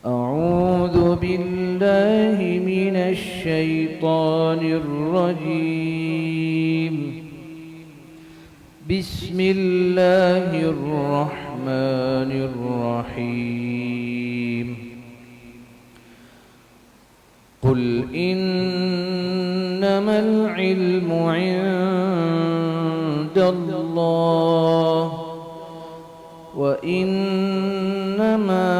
أعوذ بالله من الشيطان الرجيم. بسم الله الرحمن الرحيم. قل إنما العلم عند الله وإنما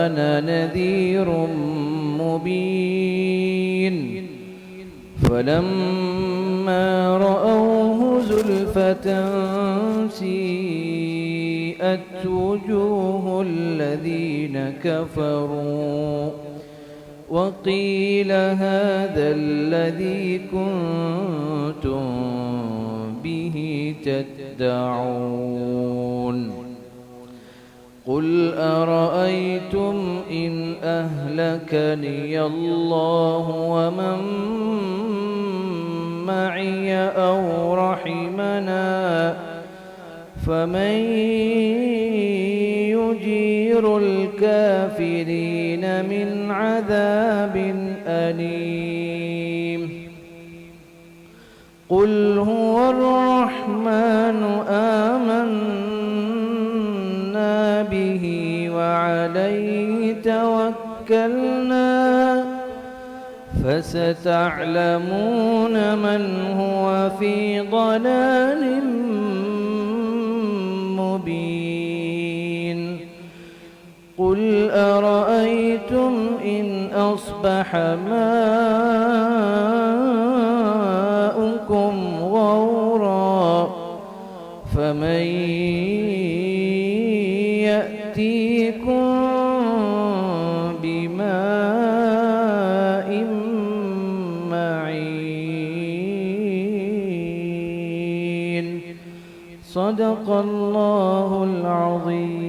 أنا نذير مبين. فلما رأوه زلفة سيئت وجوه الذين كفروا وقيل هذا الذي كنتم به تدعون. قل أرأيتم إن أهلكني الله ومن معي أو رحمنا فمن يجير الكافرين من عذاب أليم. قل هو الرحمن آمنا به وعليه توكلنا فستعلمون من هو في ضلال مبين. قل أرأيتم إن أصبح ماؤكم غورا فمن يأتيكم بماء معين. صدق الله العظيم.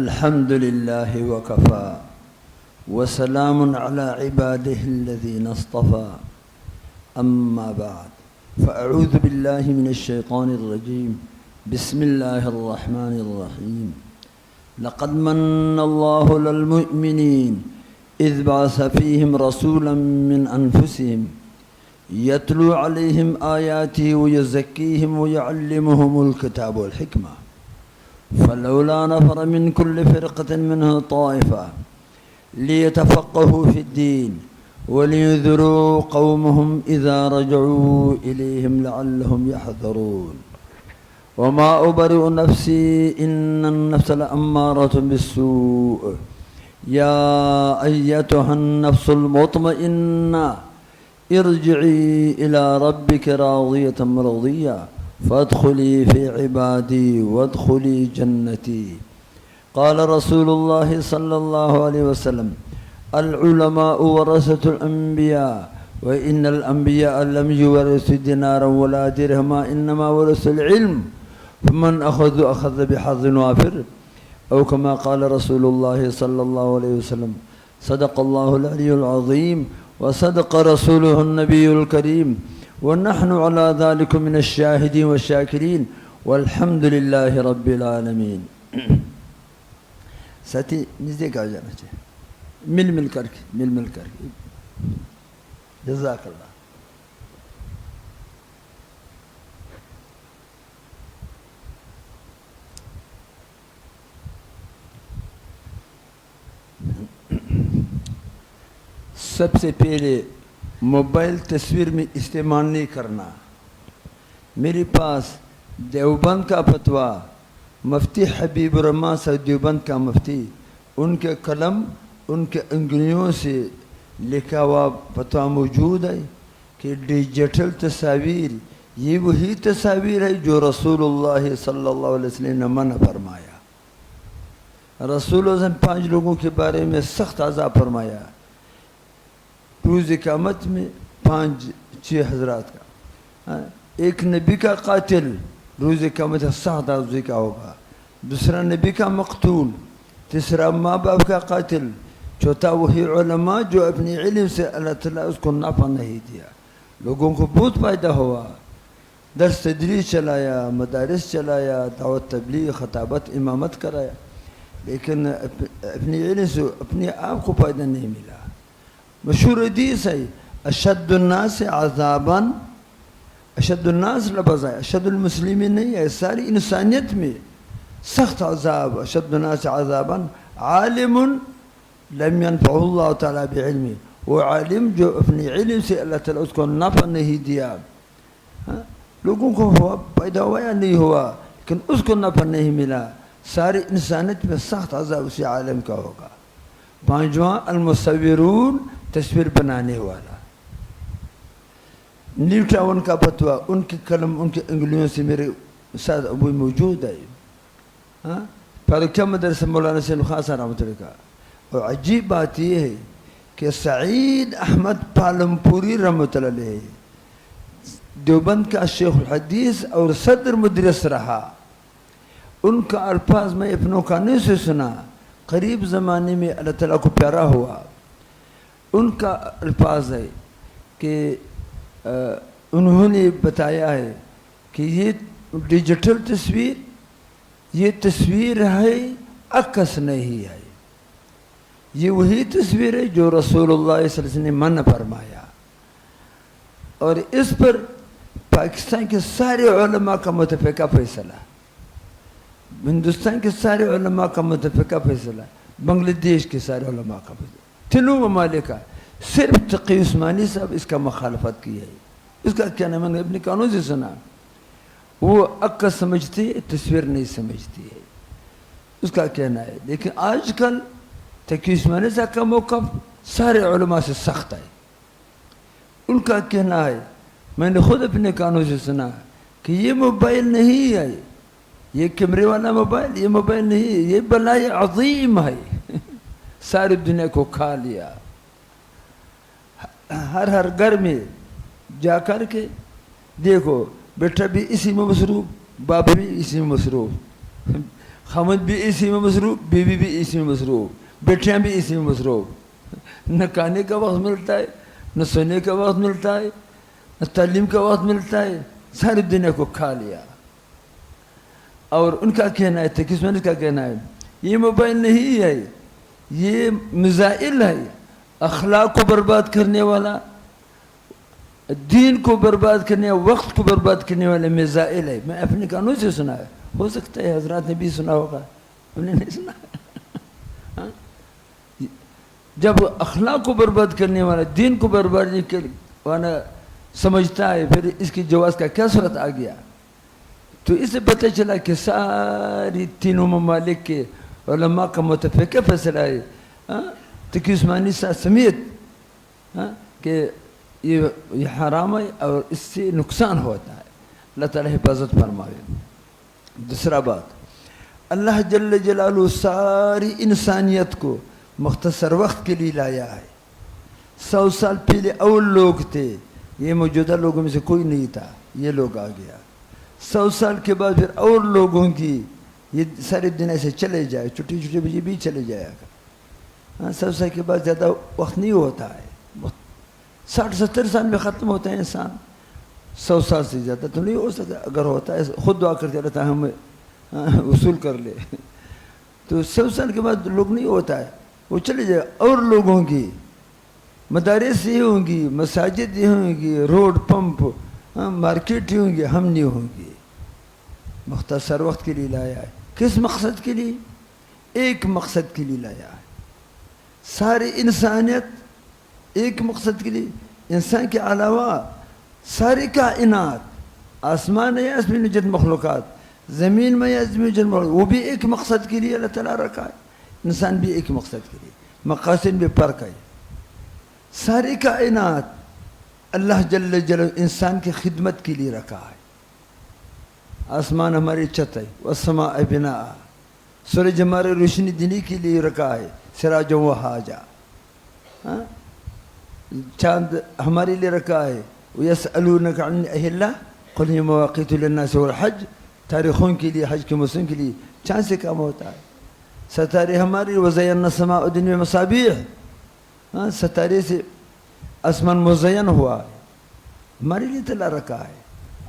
الحمد لله وكفى وسلام على عباده الذين اصطفى أما بعد فأعوذ بالله من الشيطان الرجيم بسم الله الرحمن الرحيم لقد من الله للمؤمنين إذ بعث فيهم رسولا من أنفسهم يتلو عليهم آياته ويزكيهم ويعلمهم الكتاب والحكمة فلولا نفر من كل فرقة منه طائفة ليتفقهوا في الدين ولينذروا قومهم إذا رجعوا إليهم لعلهم يحذرون وما أبرئ نفسي إن النفس لأمارة بالسوء يا أيتها النفس المطمئنة ارجعي إلى ربك راضية مرضية فادخلي في عبادي وادخلي جنتي قال رسول الله صلى الله عليه وسلم العلماء ورثة الأنبياء وإن الأنبياء لم يورثوا دينارا ولا درهما إنما ورثوا العلم فمن أخذ بحظ وافر أو كما قال رسول الله صلى الله عليه وسلم صدق الله العلي العظيم وصدق رسوله النبي الكريم ونحن على ذلك من الشاهدين والشاكرين والحمد لله رب العالمين. ساتھی نزدیک آ جانا چاہیے مل مل کر کے جزاک اللہ. سب سے پہلے موبائل تصویر میں استعمال نہیں کرنا. میرے پاس دیوبند کا فتویٰ مفتی حبیب الرحمن صاحب دیوبند کا مفتی ان کے قلم ان کے انگلیوں سے لکھا ہوا فتویٰ موجود ہے کہ ڈیجیٹل تصاویر یہ وہی تصاویر ہے جو رسول اللہ صلی اللہ علیہ وسلم نے منع فرمایا. رسول اللہ نے 5 لوگوں کے بارے میں سخت عذاب فرمایا. روز قیامت میں 5-6 حضرات کا ایک نبی کا قاتل روز قیامت سخت عذاب کا ہوگا. دوسرا نبی کا مقتول. تیسرا ماں باپ کا قاتل. چوتھا وہی علماء جو اپنی علم سے اللہ تعالیٰ اس کو نافع نہیں دیا. لوگوں کو بہت فائدہ ہوا. درس تدریس چلایا, مدارس چلایا, دعوت تبلیغ, خطابت, امامت کرایا, لیکن اپنی علم سے اپنے آپ کو فائدہ نہیں ملا. مشہور حدیث ہے اشد الناس عذابا, اشد الناس لفظ ہے, اشد المسلمین نہیں ہے, ساری انسانیت میں سخت عذاب. اشد الناس عذابا عالم لم ينفع اللہ تعالیٰ بعلمی, وہ عالم جو اپنی علم سے اللہ تعالیٰ اس کو نفع نہیں دیا. لوگوں کو پیدا ہوا یا نہیں ہوا لیکن اس کو نفع نہیں ملا. ساری انسانیت میں سخت عذاب اسی عالم کا ہوگا. 5واں المصورون, تصویر بنانے والا. نیوٹن کا فتویٰ ان کے قلم ان کی انگلیوں سے میرے ساتھ ابھی موجود ہے. فاروقیہ مدرسہ مولانا سید خان صاحب رحمۃ اللہ کا. اور عجیب بات یہ ہے کہ سعید احمد پالمپوری رحمۃ اللہ علیہ دیوبند کا شیخ الحدیث اور صدر مدرس رہا. ان کا الفاظ میں اپنوں کانوں سے سنا, قریب زمانے میں اللہ تعالیٰ کو پیارا ہوا. ان کا الفاظ ہے کہ انہوں نے بتایا ہے کہ یہ ڈیجیٹل تصویر یہ تصویر ہے, عکس نہیں ہے. یہ وہی تصویر ہے جو رسول اللہ صلی اللہ علیہ وسلم نے منع فرمایا. اور اس پر پاکستان کے سارے علماء کا متفقہ فیصلہ, ہندوستان کے سارے علماء کا متفقہ فیصلہ, بنگلہ دیش کے سارے علماء کا فیصلہ, تینوں ممالک کا. صرف تقی عثمانی صاحب اس کا مخالفت کی ہے. اس کا کیا نام, میں نے اپنے کانوں سے سنا. وہ عکس سمجھتی ہے, تصویر نہیں سمجھتی ہے, اس کا کہنا ہے. لیکن آج کل تقی عثمانی صاحب کا موقف سارے علماء سے سخت ہے. ان کا کہنا ہے, میں نے خود اپنے کانوں سے سنا کہ یہ موبائل نہیں ہے, یہ کیمرے والا موبائل, یہ موبائل نہیں, یہ بلائے عظیم ہے. ساری دنیا کو کھا لیا. ہر گھر میں جا کر کے دیکھو, بیٹا بھی اسی میں مصروف, باپ بھی اسی میں مصروف. خامد بھی اسی میں مصروف، بیوی بھی اسی میں مصروف، بیٹیاں بھی اسی میں مصروف، نہ کھانے کا وقت ملتا ہے، نہ سونے کا وقت ملتا ہے، نہ تعلیم کا وقت ملتا ہے، ساری دنیا کو کھا لیا۔ اور ان کا کہنا ہے، تقی عثمانی کا کہنا ہے یہ موبائل نہیں ہے، یہ میزائل ہے، اخلاق کو برباد کرنے والا، دین کو برباد کرنے، وقت کو برباد کرنے والے میزائل ہے۔ میں اپنے کانوں سے سنا ہے، ہو سکتا ہے حضرات نے بھی سنا ہوگا، ہم نے نہیں سنا۔ جب اخلاق کو برباد کرنے والا، دین کو برباد کرنے والا سمجھتا ہے، پھر اس کی جواز کا کیا صورت آ گیا؟ تو اس سے پتہ چلا کہ ساری تینوں ممالک کے علماء کا متفقہ فیصلہ ہے، تقی عثمانی صاحب سمیت، کہ یہ حرام ہے اور اس سے نقصان ہوتا ہے۔ اللہ تعالیٰ حفاظت فرمائے۔ دوسرا بات، اللہ جل جلالہ ساری انسانیت کو مختصر وقت کے لیے لایا ہے۔ 100 سال پہلے اول لوگ تھے، یہ موجودہ لوگوں میں سے کوئی نہیں تھا، یہ لوگ آ گیا۔ 100 سال کے بعد پھر اور لوگوں کی، یہ سارے دن ایسے چلے جائے، چھوٹی چھوٹی بجے بھی چلے جائے گا۔ 100 سال کے بعد زیادہ وقت نہیں ہوتا ہے، 60-70 سال میں ختم ہوتا ہے انسان، 100 سال سے زیادہ تو نہیں ہو سکتا۔ اگر ہوتا ہے خود دعا کرتے رہتا ہے ہمیں وصول کر لے، تو 100 سال کے بعد لوگ نہیں ہوتا ہے، وہ چلے جائے۔ اور لوگوں کی مدارس ہی ہوں گی، مساجد ہی ہوں گی، روڈ پمپ، مارکیٹ ہی ہوں گی، ہم نہیں ہوں گے۔ مختصر وقت کے لیے لایا ہے۔ کس مقصد کے لیے؟ ایک مقصد کے لیے لایا ہے۔ ساری انسانیت ایک مقصد کے لیے، انسان کے علاوہ ساری کائنات، آسمان میں یا زمین میں جن مخلوقات، زمین میں یا زمین میں جن مخلوقات، وہ بھی ایک مقصد کے لیے اللہ تعالیٰ رکھا ہے۔ انسان بھی ایک مقصد کے لیے، مقاصد میں فرق ہے۔ ساری کائنات اللہ جل جلالہ انسان کی خدمت کے لیے رکھا ہے۔ آسمان ہماری چھت ہے، والسماء بناء، سورج ہماری روشنی دینے کے لیے رکھا ہے، سراج و حاجہ۔ چاند ہمارے لیے رکھا ہے، وَيَسْأَلُونَكَ عَنِ الْأَهِلَّةِ قُلْ هِيَ مَوَاقِيتُ لِلنَّاسِ وَالْحَجِّ، تاریخوں کے لیے، حج کے موسم کے لیے چاند سے کام ہوتا ہے۔ ستارے ہماری، وَزَيَّنَّا السَّمَاءَ الدُّنْيَا بِمَصَابِيحَ، ستارے سے آسمان مزین ہوا ہے، ہمارے لیے تلا رکھا ہے۔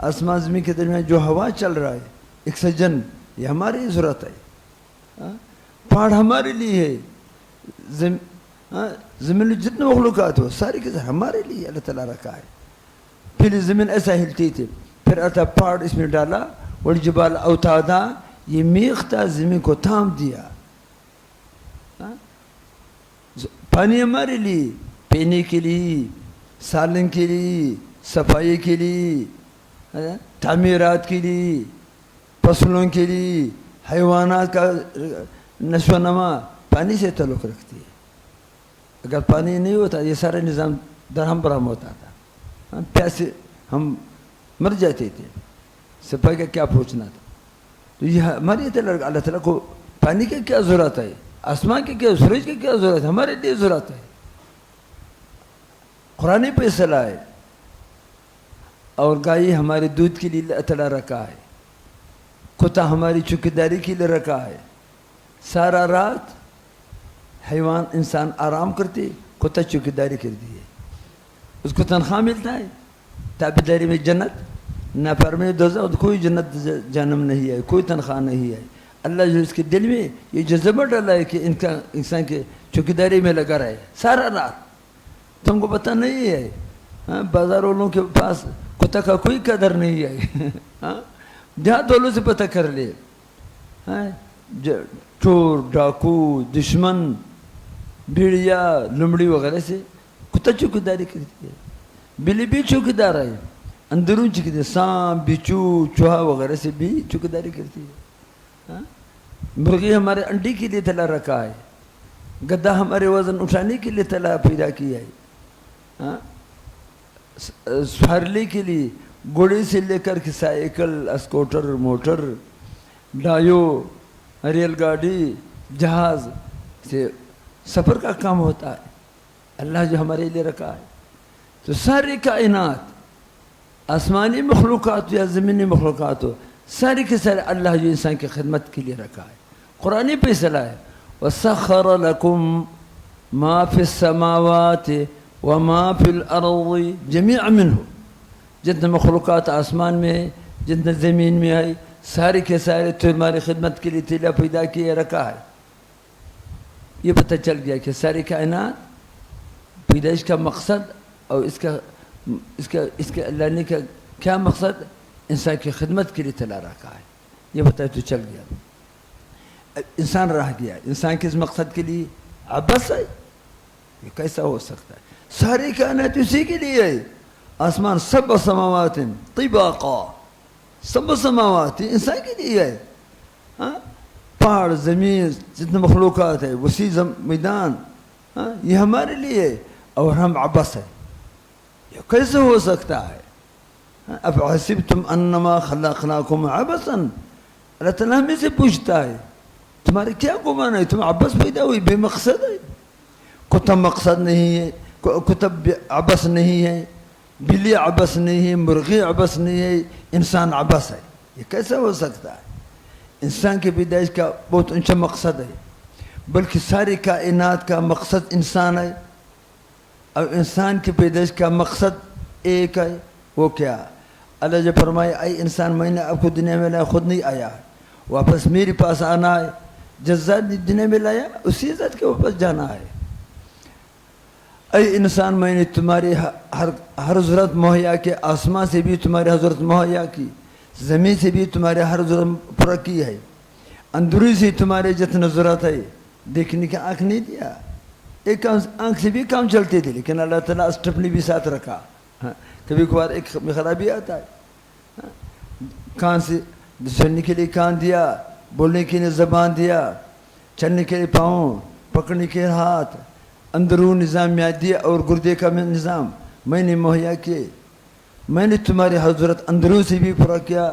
آسمان زمین کے درمیان جو ہوا چل رہا ہے، اکسیجن، یہ ہماری ضرورت ہے۔ پہاڑ ہمارے لیے ہے، زمین میں جتنے مخلوقات ہو ساری کے ہمارے لیے اللہ تعالیٰ رکھا ہے۔ پھر زمین ایسا ہلتی تھی، پھر آتا پہاڑ اس میں ڈالا، والجبال اوتادا، یہ میخ تھا، زمین کو تھام دیا۔ پانی ہمارے لیے، پینے کے لیے، سالن کے لیے، صفائی کے لیے، تعمیرات کے لیے، فصلوں کے لیے، حیوانات کا نشو و نما پانی سے تعلق رکھتی ہے۔ اگر پانی نہیں ہوتا یہ سارا نظام درہم برہم ہوتا تھا، پیسے ہم مر جاتے تھے، صفائی کا کیا پوچھنا تھا۔ تو یہ ہماری اللہ تعالیٰ کو پانی کی کیا ضرورت ہے، آسمان کی کیا، سورج کی کیا ضرورت ہے، ہمارے لیے ضرورت ہے۔ قرآن فیصلہ ہے۔ اور گائے ہمارے دودھ کے لیے اللہ تعالیٰ رکھا ہے، کتا ہماری چوکیداری کے لیے رکھا ہے۔ سارا رات حیوان انسان آرام کرتے، کتا چوکیداری کرتی ہے، اس کو تنخواہ ملتا ہے۔ تابعداری میں جنت، نافرمانی میں دوزخ، کوئی جنت جہنم نہیں ہے، کوئی تنخواہ نہیں ہے۔ اللہ جو اس کے دل میں یہ جذبہ ڈالا ہے کہ انسان کے چوکیداری میں لگا رہے سارا رات۔ تم کو پتہ نہیں ہے، بازار والوں کے پاس کتا کا کوئی قدر نہیں ہے، دیہات والوں سے پتہ کر لے، چور، ڈاکو، دشمن، بھیڑیا، لمڑی وغیرہ سے کتا چوکیداری کرتی ہے۔ بلی بھی چوکیدار ہے، اندرون چوکیدار، سانپ، بچھو، چوہا وغیرہ سے بھی چوکیداری کرتی ہے۔ مرغی ہمارے انڈے کے لیے تلا رکھا ہے، گدھا ہمارے وزن اٹھانے کے لیے تلا پیدا کیا ہے، سوارلی کے لیے گھوڑے سے لے کر کے سائیکل، اسکوٹر، موٹر، ڈایو، ریل گاڑی، جہاز سے سفر کا کام ہوتا ہے، اللہ جو ہمارے لیے رکھا ہے۔ تو ساری کائنات، آسمانی مخلوقات یا زمینی مخلوقات ہو، ساری کے سارے اللہ جو انسان کی خدمت کے لیے رکھا ہے۔ قرآنی فیصلہ ہے وَسَخَّرَ لَكُم مَا فِي السَّمَاوَاتِ وَمَا فِي الْأَرْضِ جَمِيعًا مِنْهُ جتنے مخلوقات آسمان میں ہے جتنے زمین میں ہے سارے کے سارے تمہاری خدمت کے لیے تیلا پیدا کیے رکھا ہے. یہ پتہ چل گیا کہ ساری کائنات پیدائش کا مقصد اور اس کا اللہ نے کا کیا مقصد انسان کی خدمت کے لیے تلا رکھا ہے. یہ پتہ تو چل گیا. انسان رہ گیا. انسان کس مقصد کے لیے عبث ہے. یہ کیسا ہو سکتا ہے؟ ساری کائنات اسی کے لیے ہے. آسمان سب سماوات طباقا سب سماوات انسان کے لیے ہے. پہاڑ زمین جتنے مخلوقات ہے وسیع میدان یہ ہمارے لیے ہے اور ہم عبث ہے. یہ کیسے ہو سکتا ہے؟ اب حسبتم انما خلقناکم عبثا. اللہ تعالیٰ ہمیں سے پوچھتا ہے تمہارے کیا گمان ہے؟ تم عبث پیدا ہوئی بے مقصد ہے. کتب مقصد نہیں ہے. کتب عبث نہیں ہے. بلی عبث نہیں ہے. مرغی عبث نہیں ہے. انسان عبث ہے. یہ کیسے ہو سکتا ہے؟ انسان کی پیدائش کا بہت اونچا مقصد ہے بلکہ ساری کائنات کا مقصد انسان ہے. اور انسان کی پیدائش کا مقصد ایک ہے. وہ کیا؟ اللہ جب فرمائے اے انسان میں نے آپ کو دنیا میں لایا خود نہیں آیا واپس میرے پاس آنا ہے. جس ذات دنیا میں لایا اسی ذات کے واپس جانا ہے. اے انسان میں نے تمہاری ہر ضرورت مہیا کی. آسمان سے بھی تمہاری ہر ضرورت مہیا کی. زمین سے بھی تمہارے ہر ضرورت پورا کی ہے. اندرونی سے تمہارے جتنا ضرورت ہے دیکھنے کی آنکھ نہیں دیا. ایک آنکھ سے بھی کام چلتے تھے لیکن اللہ تعالیٰ اسٹپنی بھی ساتھ رکھا. کبھی کبھار ایک خرابی آتا ہے. کان سے سننے کے لیے کان دیا. بولنے کے لیے زبان دیا. چلنے کے لیے پاؤں. پکڑنے کے ہاتھ. اندرون نظام معدے اور گردے کا نظام میں نے مہیا کیے. میں نے تمہاری ہر ضرورت اندرون سے بھی پورا کیا.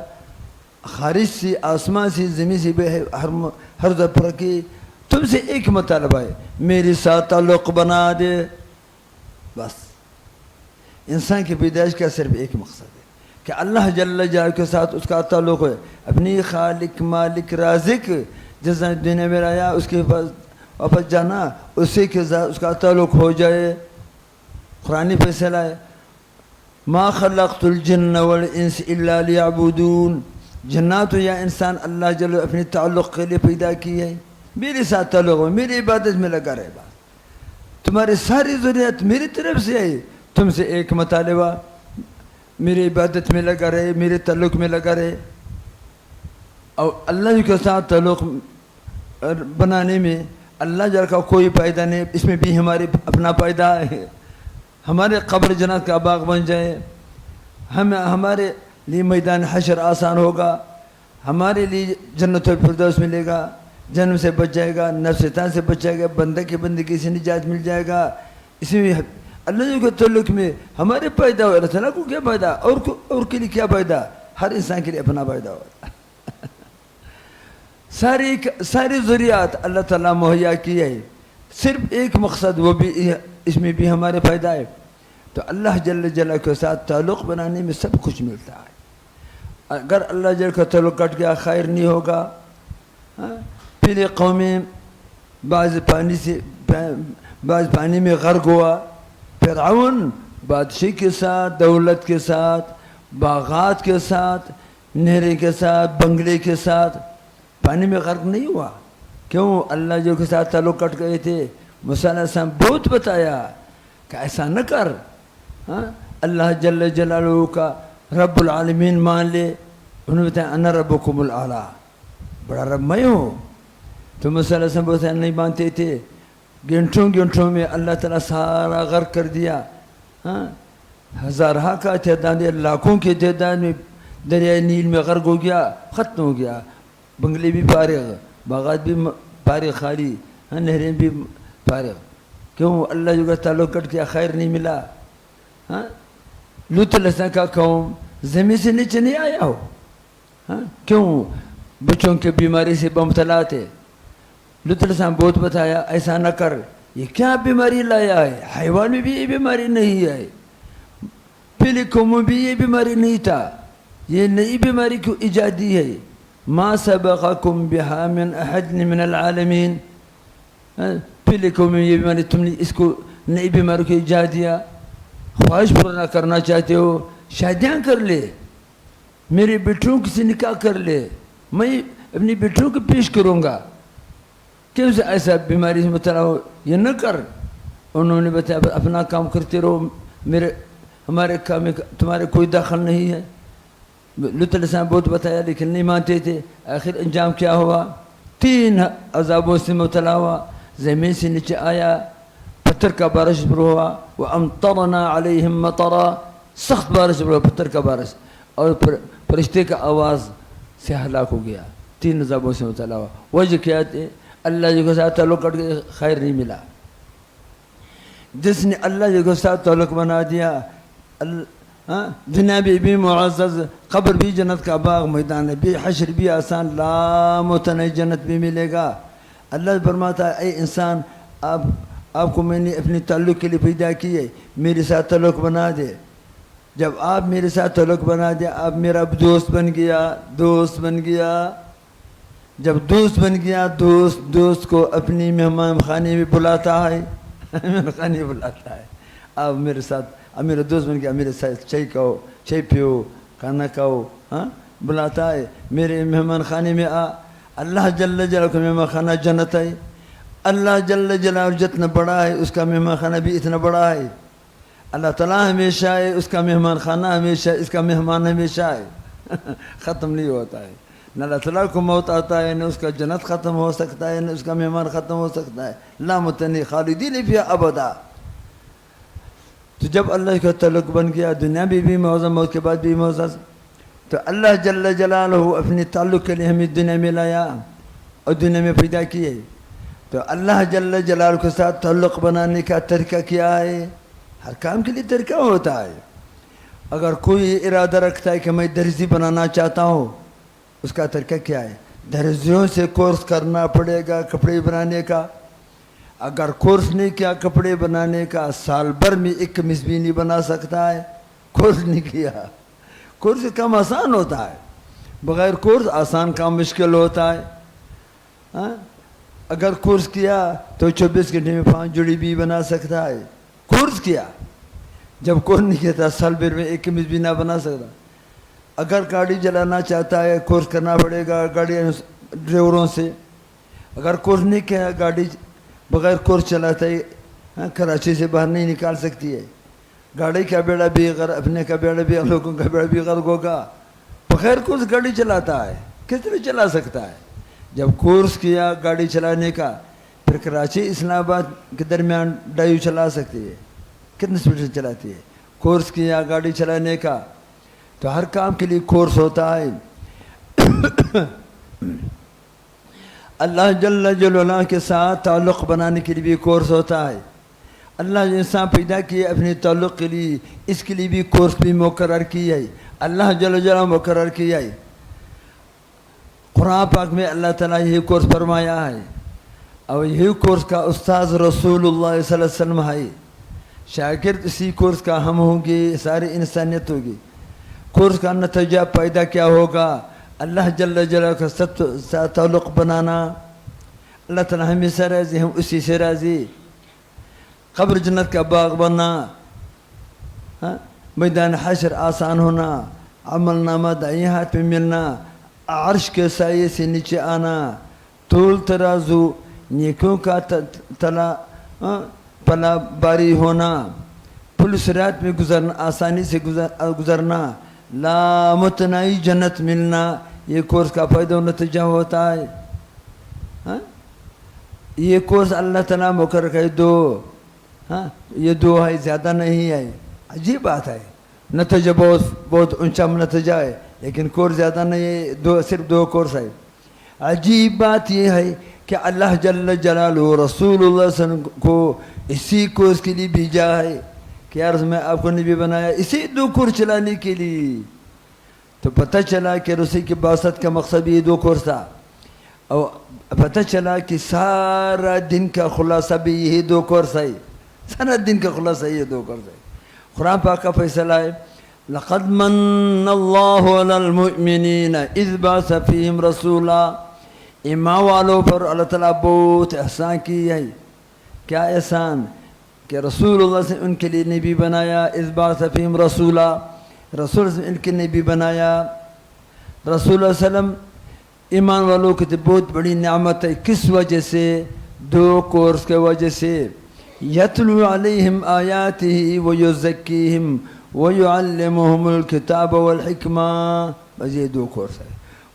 خارج سے آسمان سے زمین سے بھی ہر ضرورت پورا کی. تم سے ایک مطالبہ ہے میرے ساتھ تعلق بنا دے. بس انسان کی پیدائش کا صرف ایک مقصد ہے کہ اللہ جل جلالہ کے ساتھ اس کا تعلق ہے. اپنی خالق مالک رازق جس نے دنیا میں لایا اس کے پاس واپس جانا اسی کے ساتھ اس کا تعلق ہو جائے. قرآن فیصلہ ہے ما خلقت الجن والانس الا لیعبدون. جنات یا انسان اللہ جل اپنے تعلق کے لیے پیدا کی ہے. میرے ساتھ تعلق ہے. میری عبادت میں لگا رہے. بات تمہاری ساری ضرورت میری طرف سے ہے. تم سے ایک مطالبہ میری عبادت میں لگا رہے. میرے تعلق میں لگا رہے. اور اللہ کے ساتھ تعلق بنانے میں اللہ جل کا کوئی فائدہ نہیں. اس میں بھی ہمارے اپنا فائدہ ہے. ہمارے قبر جنت کا باغ بن جائے. ہمارے لیے میدان حشر آسان ہوگا. ہمارے لیے جنت الفردوس ملے گا. جنم سے بچ جائے گا. نفس شیطان سے بچ جائے گا. بندے کی بندگی سے نجات مل جائے گا. اس میں اللہ کے تعلق میں ہمارے فائدہ ہو. اللہ تعالیٰ کو کیا فائدہ اور کے لیے کیا فائدہ؟ ہر انسان کے لیے اپنا فائدہ ہوتا. ساری ضروریات اللہ تعالیٰ مہیا کی ہے. صرف ایک مقصد وہ بھی اس میں بھی ہمارے فائدہ ہے. تو اللہ جل جلالہ کے ساتھ تعلق بنانے میں سب کچھ ملتا ہے. اگر اللہ جل کا تعلق کٹ گیا خیر نہیں ہوگا. پہلے قومیں بعض پانی میں غرق ہوا. فرعون بادشاہ کے ساتھ دولت کے ساتھ باغات کے ساتھ نہریں کے ساتھ بنگلے کے ساتھ پانی میں غرق نہیں ہوا. کیوں؟ اللہ جو کے ساتھ تعلق کٹ گئے تھے. موسیٰ علیہ السلام بہت بتایا کہ ایسا نہ کر. اللہ جل جلالہ کا رب العالمین مان لے. انہوں نے بتایا انا ربکم الاعلیٰ. بڑا رب میں ہوں. تو موسیٰ علیہ السلام بہت نہیں مانتے تھے. گھنٹوں میں اللہ تعالیٰ سارا غرق کر دیا. ہزارہ کا تعداد لاکھوں کے تعداد میں دریائے نیل میں غرق ہو گیا. ختم ہو گیا. بنگلے بھی فارغ. باغات بھی فارغ خالی. نہریں بھی فارغ. کیوں؟ اللہ جو کا تعلق کٹ گیا خیر نہیں ملا. لوط علیہ السلام کا قوم زمین سے نیچے نہیں آیا ہو. کیوں؟ بچوں کے بیماری سے مبتلا تھے. لوط علیہ السلام بہت بتایا ایسا نہ کر. یہ کیا بیماری لایا ہے؟ حیوان میں بھی یہ بیماری نہیں ہے. پہلے قوموں میں بھی یہ بیماری نہیں تھا. یہ نئی بیماری کو ایجاد دی ہے. ما سبقكم بها من أحد من العالمين. پہلے قوم یہ بیماری تم نے اس کو نئی بیماری کو ایجاد دیا. خواہش پورا کرنا چاہتے ہو شادیاں کر لے, میرے بیٹوں سے نکاح کر لے, میں اپنی بیٹوں کو پیش کروں گا. کیوں سے ایسا بیماری سے مبتلا ہو, یہ نہ کر. انہوں نے بتایا اپنا کام کرتے رہو, ہمارے کام میں تمہارے کوئی دخل نہیں ہے. لط علیہ السلام بہت بتایا لیکن نہیں مانتے تھے. آخر انجام کیا ہوا, 3 عذابوں سے مبتلا ہوا. زمین سے نیچے آیا, پتھر کا بارش شروع ہوا. وَأَمْطَرْنَا عَلَيْهِمْ مَطَرًا, سخت بارش شروع ہوا, پتھر کا بارش, اور فرشتے کا آواز سے ہلاک ہو گیا. 3 عذابوں سے مبتلا ہوا. وجہ کیا تھے, اللہ جی کے ساتھ تعلق کٹ کے خیر نہیں ملا. جس نے اللہ جی کے ساتھ تعلق بنا دیا, دنیا بھی معزز, قبر بھی جنت کا باغ میدان ہے, بھی حشر بھی آسان, لامتناہی جنت بھی ملے گا. اللہ فرماتا ہے اے انسان, آپ کو میں نے اپنے تعلق کے لیے پیدا کی ہے, میرے ساتھ تعلق بنا دے. جب آپ میرے ساتھ تعلق بنا دے, آپ میرا دوست بن گیا. دوست بن گیا, جب دوست بن گیا, دوست کو اپنی مہمان خانے میں بلاتا ہے. مہمان خانے میں بلاتا ہے. آپ میرے ساتھ, اب میرا دوست بن گیا, میرے ساتھ چائے کھاؤ, چائے پیو, کھانا کھاؤ, بلاتا ہے. میرے مہمان خانے میں آ. اللہ جل جلالہ کا مہمان خانہ جنت ہے. اللہ جل جلالہ جتنا بڑا ہے اس کا مہمان خانہ بھی اتنا بڑا ہے. اللہ تعالیٰ ہمیشہ ہے, اس کا مہمان خانہ ہمیشہ, اس کا مہمان ہمیشہ ہے. ختم نہیں ہوتا ہے. نہ اللہ تعالیٰ کو موت آتا ہے, نہ اس کا جنت ختم ہو سکتا ہے, نہ اس کا مہمان ختم ہو سکتا ہے. لامتنی خالدین فیہا ابدا. تو جب اللہ کا تعلق بن گیا, دنیا بھی معزز, موت کے بعد بھی معزز. تو اللہ جل جلالہ اپنے تعلق کے لیے ہمیں دنیا میں لایا اور دنیا میں پیدا کیے. تو اللہ جل جلالہ کے ساتھ تعلق بنانے کا طریقہ کیا ہے؟ ہر کام کے لیے طریقہ ہوتا ہے. اگر کوئی ارادہ رکھتا ہے کہ میں درزی بنانا چاہتا ہوں, اس کا طریقہ کیا ہے؟ درزیوں سے کورس کرنا پڑے گا کپڑے بنانے کا. اگر کورس نہیں کیا کپڑے بنانے کا, سال بھر میں ایک قمیص بھی نہیں بنا سکتا ہے. کورس نہیں کیا. کورس کا کام آسان ہوتا ہے, بغیر کورس آسان کام مشکل ہوتا ہے. اگر کورس کیا تو 24 گھنٹے میں 5 جوڑی بھی بنا سکتا ہے. کورس کیا. جب کورس نہیں کیا تھا, سال بھر میں ایک قمیص بھی نہ بنا سکتا. اگر گاڑی چلانا چاہتا ہے, کورس کرنا پڑے گا گاڑی ڈرائیوروں سے. اگر کورس نہیں کیا, گاڑی بغیر کورس چلاتا ہے, کراچی سے باہر نہیں نکال سکتی ہے. گاڑی کا بیڑا بھی غرق, اپنے کا بیڑا بھی, لوگوں کا بیڑا بھی غرق ہوگا. بغیر کورس گاڑی چلاتا ہے, کس طرح چلا سکتا ہے؟ جب کورس کیا گاڑی چلانے کا, پھر کراچی اسلام آباد کے درمیان ڈرائیو چلا سکتی ہے. کتنے سپیڈ سے چلاتی ہے؟ کورس کیا گاڑی چلانے کا. تو ہر کام کے لیے کورس ہوتا ہے. اللہ جل جلالہ کے ساتھ تعلق بنانے کے لیے بھی کورس ہوتا ہے. اللہ جو انسان پیدا کیے اپنے تعلق کے لیے, اس کے لیے بھی کورس بھی مقرر کیا ہے. اللہ جل جلالہ مقرر کیا ہے. قرآن پاک میں اللہ تعالیٰ یہی کورس فرمایا ہے, اور یہی کورس کا استاذ رسول اللہ صلی اللہ علیہ وسلم ہے. شاگرد اسی کورس کا ہم ہوں گے, ساری انسانیت ہوگی. کورس کا نتیجہ پیدا کیا ہوگا؟ اللہ جل جلالہ کا ساتھ تعلق بنانا. اللہ تعالیٰ ہمیشہ راضی, ہم اسی سے راضی. قبر جنت کا باغ بننا, میدان حشر آسان ہونا, عمل نامہ دائیں ہاتھ پہ ملنا, عرش کے سائے سے نیچے آنا, طول ترازو نیکوں کا پلا باری ہونا, پل صراط میں گزرنا, آسانی سے گزرنا, لامتناہی جنت ملنا. یہ کورس کا فائدہ و نتیجہ ہوتا ہے. یہ کورس اللہ تعالیٰ مقرر ہے 2. یہ 2 ہے, زیادہ نہیں ہے. عجیب بات ہے, نتیجہ بہت اونچا نتیجہ ہے, لیکن کورس زیادہ نہیں ہے, صرف 2 کورس ہے. عجیب بات یہ ہے کہ اللہ جل جلالہ رسول اللہ صلی اللہ علیہ وسلم کو اسی کورس کے لیے بھیجا ہے کہ یار میں آپ کو نبی بنایا اسی 2 کورس چلانے کے لیے. تو پتہ چلا کہ رسول کی بعثت کا مقصد یہ 2 کورس تھا, اور پتہ چلا کہ سارا دن کا خلاصہ بھی یہی 2 کورس ہے. سارا دن کا خلاصہ یہ 2 کورس ہے. قرآن پاک کا فیصلہ ہے, لقد من اللہ علی المؤمنین اذ بعث فیہم رسولا، ایمان والوں پر اللہ تعالیٰ بہت احسان کی ہے. کیا احسان؟ کہ رسول اللہ سے ان کے لیے نبی بنایا. اذ بعث فیہم رسولا، رسول سے ان کے نبی بنایا. رسول اللہ علیہ وسلم ایمان والوں کی تو بہت بڑی نعمت ہے. کس وجہ سے؟ 2 کورس کے وجہ سے. یتلو علیہم آیاتہ ویزکیہم وَيُعَلِّمُهُمُ الْكِتَابَ وَالْحِكْمَةَ. بس یہ 2 کورس ہے.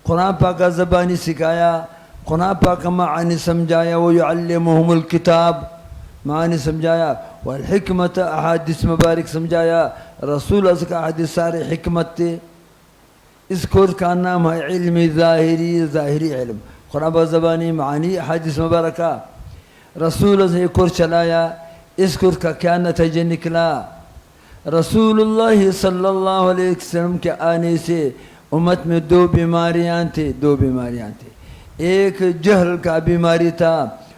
قرآن پاک کا زبانی سکھایا، قرآن پاک کا معانی سمجھایا. وَيُعَلِّمُهُمُ الْكِتَابَ معانی سمجھایا، وَالْحِكْمَةَ احادیث مبارک سمجھایا. رسول اللہ کا احادیث سارے حکمت تھے. اس کورس کا نام ہے علم ظاہری، ظاہری علم. قرآن پاک زبانی معانی احادیث مبارکہ. رسول اللہ سے یہ کورس چلایا. اس کورس کا کیا نتیجہ نکلا؟ رسول اللہ صلی اللہ علیہ وسلم کے آنے سے امت میں 2 بیماریاں تھیں. 2 بیماریاں تھیں. ایک جہل کا بیماری تھا.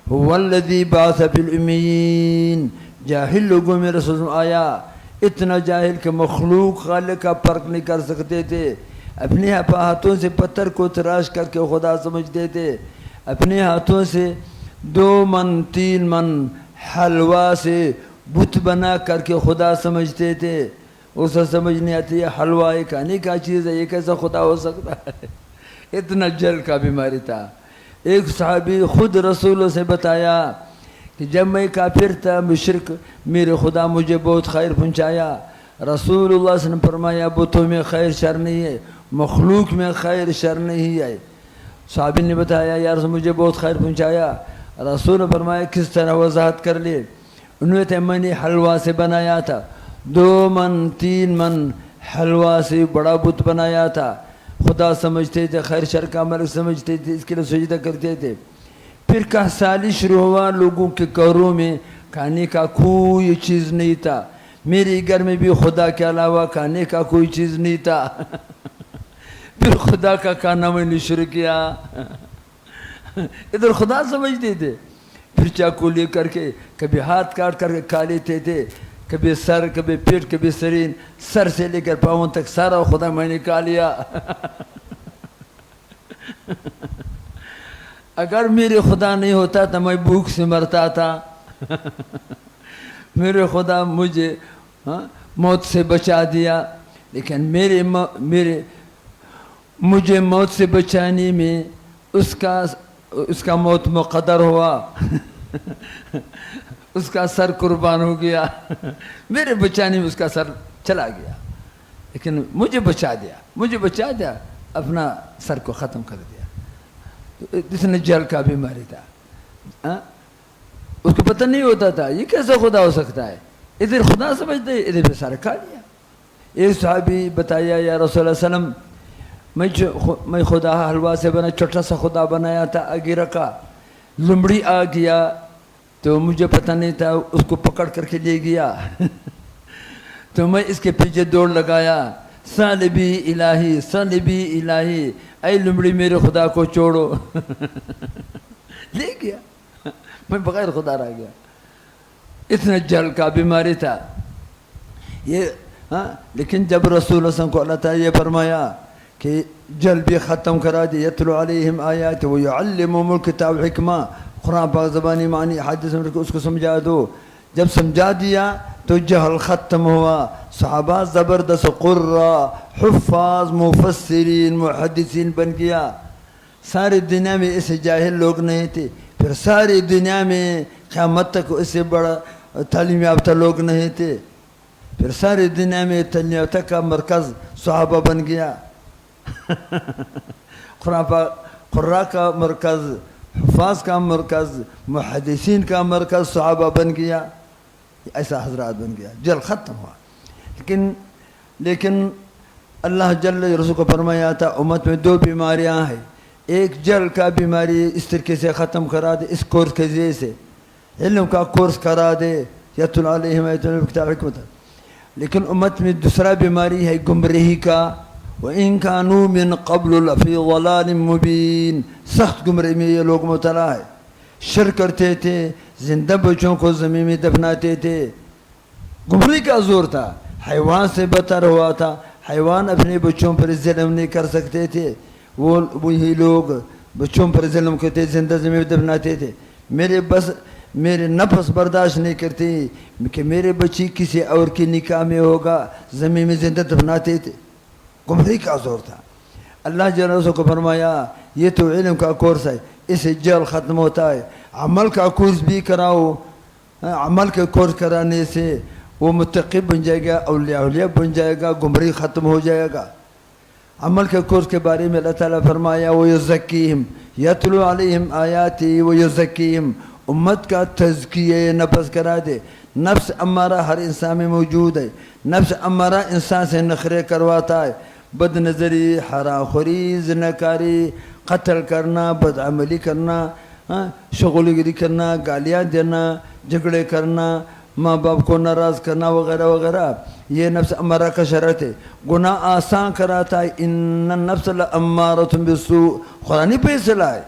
والذی بعث فی الامیین، جاہل لوگوں میں رسول آیا. اتنا جاہل کہ مخلوق خالق کا فرق نہیں کر سکتے تھے. اپنے ہاتھوں سے پتھر کو تراش کر کے خدا سمجھتے تھے. اپنے ہاتھوں سے 2 من 3 من حلوہ سے بت بنا کر کے خدا سمجھتے تھے. اسے سمجھ نہیں آتی یہ حلوہ یہ کھانے کا چیز ہے، یہ کیسا خدا ہو سکتا ہے. اتنا جہل کا بیماری تھا. ایک صحابی خود رسول سے بتایا کہ جب میں کافر تھا مشرک، میرے خدا مجھے بہت خیر پہنچایا. رسول اللہ صلی اللہ علیہ وسلم فرمایا بتوں میں خیر شر نہیں ہے، مخلوق میں خیر شر نہیں ہے. صحابی نے بتایا یا رسول مجھے بہت خیر پہنچایا. رسول نے فرمایا کس طرح وضاحت کر لی. انہوں نے میں نے حلوہ سے بنایا تھا. 2 من 3 من حلوہ سے بڑا بت بنایا تھا. خدا سمجھتے تھے، خیر شر کا عمل سمجھتے تھے، اس کے لیے سجدہ کرتے تھے. پھر کہ سالی شروع ہوا، لوگوں کے گھروں میں کھانے کا کوئی چیز نہیں تھا. میرے گھر میں بھی خدا کے علاوہ کھانے کا کوئی چیز نہیں تھا. پھر خدا کا کھانا میں نے شروع کیا. ادھر خدا سمجھتے تھے. پھر چاقو لے کر کے کبھی ہاتھ کاٹ کر کے کھا لیتے تھے. کبھی سر، کبھی پیٹ، کبھی سرین. سر سے لے کر پاؤں تک سارا خدا میں نے کھا لیا. اگر میرے خدا نہیں ہوتا تو میں بھوک سے مرتا تھا. میرے خدا مجھے موت سے بچا دیا. لیکن مجھے موت سے بچانے میں اس کا موت مقدر ہوا. اس کا سر قربان ہو گیا. میرے بچانے میں اس کا سر چلا گیا، لیکن مجھے بچا دیا، اپنا سر کو ختم کر دیا. جس نے جہل کا بیماری تھا، اس کو پتہ نہیں ہوتا تھا یہ کیسا خدا ہو سکتا ہے. ادھر خدا سمجھتے، ادھر پہ سارا کھا لیا. ایک صحابی بتایا یا رسول اللہ صلی اللہ علیہ وسلم میں خدا حلوہ سے بنا چھوٹا سا خدا بنایا تھا، آگے رکھا. لمڑی آ گیا تو مجھے پتہ نہیں تھا، اس کو پکڑ کر کے لے گیا. تو میں اس کے پیچھے دوڑ لگایا، صالبی الہی، اے لمڑی میرے خدا کو چھوڑو. لے گیا، میں بغیر خدا رہ گیا. اتنا جہل کا بیماری تھا یہ. لیکن جب رسول اللہ صلی اللہ علیہ وسلم کو اللہ تعالیٰ یہ فرمایا کہ جہل بھی ختم کرا دی. یتلو علیہم آیات ویعلمہم الکتاب والحکمہ. قرآن پاک زبانی معنی حدیث میں اس کو سمجھا دو. جب سمجھا دیا تو جہل ختم ہوا. صحابہ زبردست قرہ، حفاظ، مفسرین، محدثین بن گیا. ساری دنیا میں ایسے جاہل لوگ نہیں تھے. پھر ساری دنیا میں قیامت تک اس سے بڑا تعلیم یافتہ لوگ نہیں تھے. پھر ساری دنیا میں تعلیم یافتہ کا مرکز صحابہ بن گیا. قرآن کا مرکز، حفاظ کا مرکز، محدثین کا مرکز صحابہ بن گیا. ایسا حضرات بن گیا. جل ختم ہوا. لیکن اللہ جل رسول کو فرمایا تھا امت میں 2 بیماریاں ہیں. ایک جل کا بیماری اس طریقے سے ختم کرا دے، اس کورس کے ذریعے سے علم کا کورس کرا دے. یتلو علیہم آیات الکتاب والحکمۃ. لیکن امت میں دوسرا بیماری ہے گمراہی کا. وَإِن كَانُوا مِن قَبْلُ لَفِي ضَلَالٍ مُبِينٍ. سخت گمراہی میں یہ لوگ مبتلا ہے. شرک کرتے تھے، زندہ بچوں کو زمین میں دفناتے تھے. گمراہی کا زور تھا. حیوان سے بدتر ہوا تھا. حیوان اپنے بچوں پر ظلم نہیں کر سکتے تھے, وہی لوگ بچوں پر ظلم کرتے, زندہ زمین دفناتے تھے. میرے نفس برداشت نہیں کرتی کہ میرے بچی کسی اور کی نکاح میں ہوگا, زمین میں زندہ دفناتے تھے. گمراہی کا زور تھا. اللہ جل کو فرمایا یہ تو علم کا کورس ہے, اس سے جہل ختم ہوتا ہے. عمل کا کورس بھی کراؤ, عمل کے کورس کرانے سے وہ متقی بن جائے گا, اولیاء بن جائے گا, گمراہی ختم ہو جائے گا. عمل کے کورس کے بارے میں اللہ تعالیٰ فرمایا وَيُزَكِّيهِمْ يَتْلُو عَلَيْهِمْ آيَاتِهِ وَيُزَكِّيهِمْ, امت کا تزکیہ نفس کرا دے. نفس امارہ ہر انسان میں موجود ہے. نفس امارہ انسان سے نخرے کرواتا ہے, بد نظری, حرام خوری, زناکاری, قتل کرنا, بد عملی کرنا, شغل گری کرنا, گالیاں دینا, جھگڑے کرنا, ماں باپ کو ناراض کرنا وغیرہ وغیرہ. یہ نفس امارہ کا شرط ہے. گناہ آسان کراتا ہے. ان النفس لامارۃ بالسوء, قرآنی فیصلہ ہے.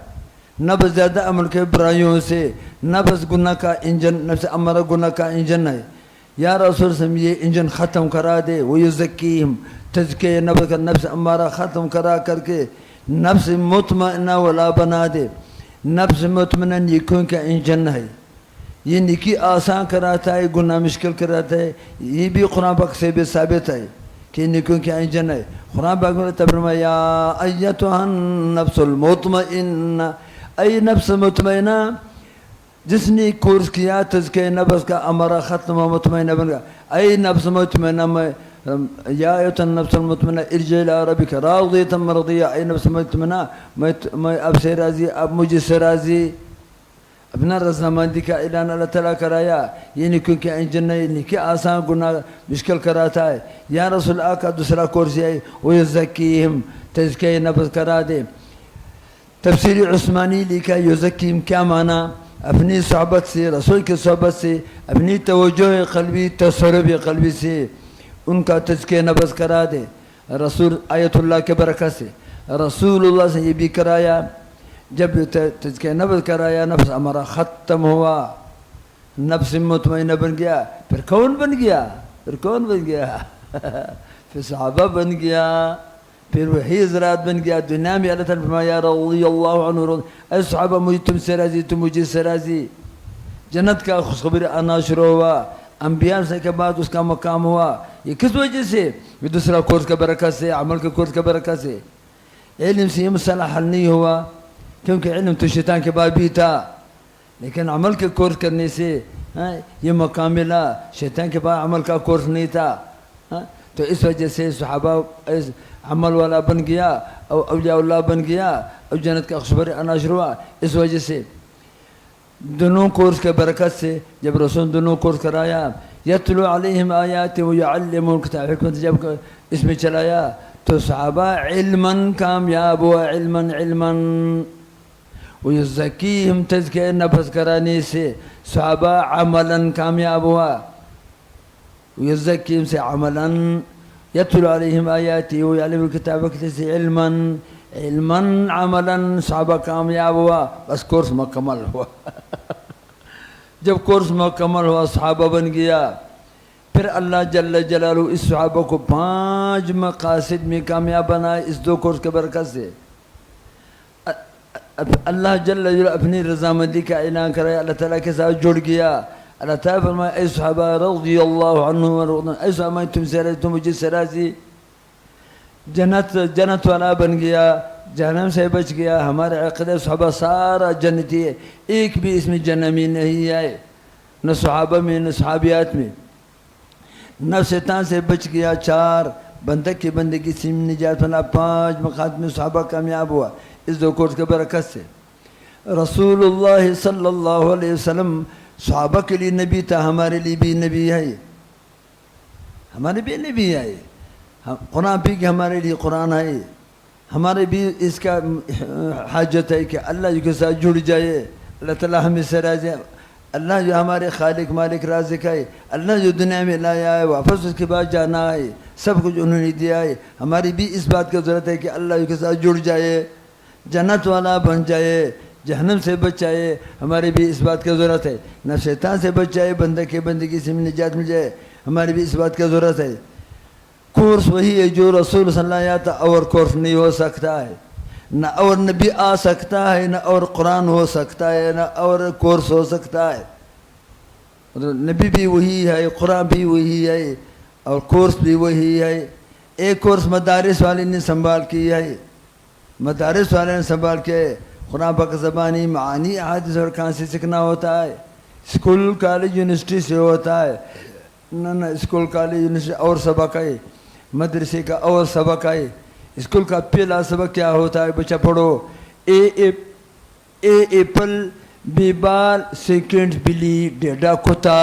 نفس زیادہ عمل کے برائیوں سے, نفس گناہ کا انجن, نفس امارہ گناہ کا انجن ہے. یا رسول صلی اللہ علیہ وسلم یہ انجن ختم کرا دے. وَيُزَكِّيهِمْ, تزکیہ نفس کا, نفس امارہ ختم کرا کر کے نفس مطمئنہ والا بنا دے. نفس مطمئنہ نیکیوں کا انجن ہے. یہ نیکی آسان کراتا ہے, گناہ مشکل کراتا ہے. یہ بھی قرآن پاک سے بھی ثابت ہے کہ نیکیوں کا انجن ہے. قرآن پاک میں فرمایا یا ایتھا النفس المطمئنہ, ای نفس مطمئنہ جس نے کورس کیا تزکیہ نفس کا, امارہ ختم و مطمئنہ بن گیا. ای نفس مطمئنہ, میں یا ایتھا النفس المطمئنہ ارجع الی ربک راضیۃ مرضیہ. ای نفس مطمئنہ, میں اب سے راضی, اب مجھے سے راضی. اپنا رضامندی کا اعلان اللہ تعالیٰ کرایا. یہ نیکیوں کے انجن ہے, نیکی آسان, گناہ مشکل کراتا ہے. یا رسول اللہ کا دوسرا کورس ہے وَيُزَكِّيهِمْ, تزکیہ نفس کرا دے. تفسیر عثمانی لکھا یزکیم کیا معنی؟ اپنی صحبت سے, رسول کی صحبت سے, اپنی توجہ قلبی, تصرف قلبی سے ان کا تزکیہ نفس کرا دے. رسول آیت اللہ کے برکت سے رسول اللہ سے یہ بھی کرایا. جب تزکیہ نفس کرایا, نفس ہمارا ختم ہوا, نفس مطمئنہ بن گیا. پھر کون بن گیا؟ پھر صحابہ بن گیا, پھر وہی حضرات بن گیا. دنیا میں اللہ تعالیٰ فرمایا رضی اللہ عنہ, اے صحابہ مجھے تم سے راضی, تم مجھے سے راضی. جنت کا خوشخبری آنا شروع ہوا. انبیاء سے کے بعد اس کا مقام ہوا. یہ کس وجہ سے؟ یہ دوسرا کورس کا برکت سے, عمل کے کورس کا برکت سے. علم سے یہ مسئلہ حل نہیں ہوا, کیونکہ علم تو شیطان کے بعد بھی تھا, لیکن عمل کے کورس کرنے سے یہ مقام ملا. شیطان کے بعد عمل کا کورس نہیں تھا. تو اس وجہ سے صحابہ عمل والا بن گیا, اور اولیاء اللہ بن گیا, اور جنت کا خوشخبری آنا شروع ہوا. اس وجہ سے دونوں کورس کے برکت سے جب رسول دونوں کورس کرایا, یتلو علیہم آیات ویعلمون الکتاب حکمت, جب اس میں چلایا تو صحابہ علماً کامیاب ہوا, علماً. ویزکیہم, تزکیہ نفس کرانے سے صحابہ عملاً کامیاب ہوا. ویزکیہم سے عملاً, یتلو علیہم آیاتی ویعلمون الکتاب سے علماً عملاً صحابہ کامیاب ہوا. بس کورس مکمل ہوا. جب کورس مکمل ہوا صحابہ بن گیا. پھر اللہ جل جلالہ اس صحابہ کو 5 مقاصد میں کامیاب بنائے اس 2 کورس کے برکت سے. اللہ جل جلالہ اپنی رضامندی کا اعلان کرایا, اللہ تعالیٰ کے ساتھ جڑ گیا. اللہ تعالیٰ فرمایا اے صحابہ رضی اللہ عنہ, اے صحابہ تم سے راضی, تم مجھے سے راضی. جنت والا بن گیا, جہنم سے بچ گیا. ہمارے عقیدہ صحابہ سارا جنتی ہے, ایک بھی اس میں جہنمی نہیں آئے, نہ صحابہ میں نہ صحابیات میں. نہ شیطان سے بچ گیا. 4 بندہ کی بندگی سے نجات بنا. 5 مقاصد میں صحابہ کامیاب ہوا اس 2 کورس کے برکت سے. رسول اللہ صلی اللہ علیہ وسلم صحابہ کے لیے نبی تھا, ہمارے لیے بھی نبی ہے. ہمارے بھی نبی ہے. قرآن بھی کہ ہمارے لیے قرآن ہے. ہمارے بھی اس کا حاجت ہے کہ اللہ کے ساتھ جڑ جائے. اللہ تعالیٰ ہمیں سے راضی ہے. اللہ جو ہمارے خالق مالک رازق ہے, اللہ جو دنیا میں لایا ہے, واپس اس کے بعد جانا ہے, سب کچھ انہوں نے دیا ہے. ہماری بھی اس بات کی ضرورت ہے کہ اللہ کے ساتھ جڑ جائے, جنت والا بن جائے, جہنم سے بچ جائے. ہماری بھی اس بات کی ضرورت ہے. نہ شیطان سے بچ جائے, بندہ کے بندگی سے نجات مل جائے. ہماری بھی اس بات کی ضرورت ہے. کورس وہی ہے جو رسول صلی اللہ علیہ وسلم تھا، اور کورس نہیں ہو سکتا ہے، نہ اور نبی آ سکتا ہے، نہ اور قرآن ہو سکتا ہے، نہ اور کورس ہو سکتا ہے۔ نبی بھی وہی ہے، قرآن بھی وہی ہے، اور کورس بھی وہی ہے۔ ایک کورس مدارس والے نے سنبھال کیا ہے، مدارس والے نے سنبھال کے قرآن پاک زبانی معانی احادیث اور کہاں سے سیکھنا ہوتا ہے، اسکول کالج یونیورسٹی سے ہوتا ہے۔ نہ اسکول کالج یونیورسٹی اور سبق ہے، مدرسے کا اور سبق ہے۔ اسکول کا پہلا سبق کیا ہوتا ہے؟ بچہ پڑھو اے ایپل، بی بال، سیکنڈ بلی، ڈیڈا کتا۔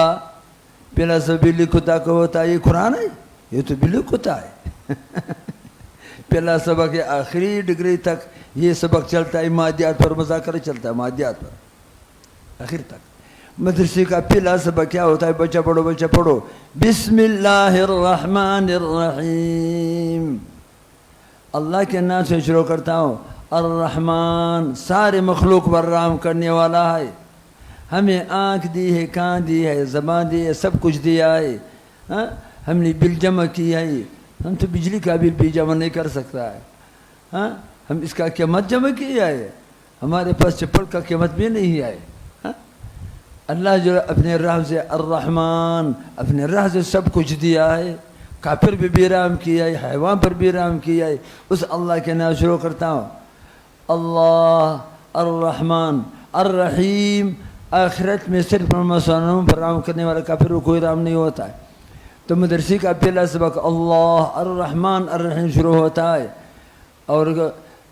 پہلا سبق بلی کتا کا ہوتا ہے، یہ قرآن ہے؟ یہ تو بلی کتا ہے۔ پہلا سبق ہے، آخری ڈگری تک یہ سبق چلتا ہے، مادیات پر مذاکرہ چلتا ہے، مادیات پر آخر تک۔ مدرسے کا پہلا سبق کیا ہوتا ہے؟ بچہ پڑھو، بچہ پڑھو بسم اللہ الرحمن الرحیم، اللہ کے نام سے شروع کرتا ہوں۔ الرحمن سارے مخلوق پر رحم کرنے والا ہے، ہمیں آنکھ دی ہے، کان دی ہے، زبان دی ہے، سب کچھ دیا ہے۔ ہم نے بل جمع کیا ہے، ہم تو بجلی کا بل بھی جمع نہیں کر سکتا ہے۔ ہم اس کا قیمت جمع کیا ہے، ہمارے پاس چپل کا قیمت بھی نہیں ہے۔ اللہ جو اپنے رحم سے الرحمن، اپنے رحم سے سب کچھ دیا ہے، کافر پہ بھی رحم کیا ہے، حیوان پر بھی رحم کیا ہے۔ اس اللہ کے نام شروع کرتا ہوں، اللہ الرحمن الرحیم۔ آخرت میں صرف مسلمانوں پر رحم کرنے والا، کافر کو کوئی رحم نہیں ہوتا ہے۔ تو مدرسے کا پہلا سبق اللہ الرحمن الرحیم شروع ہوتا ہے، اور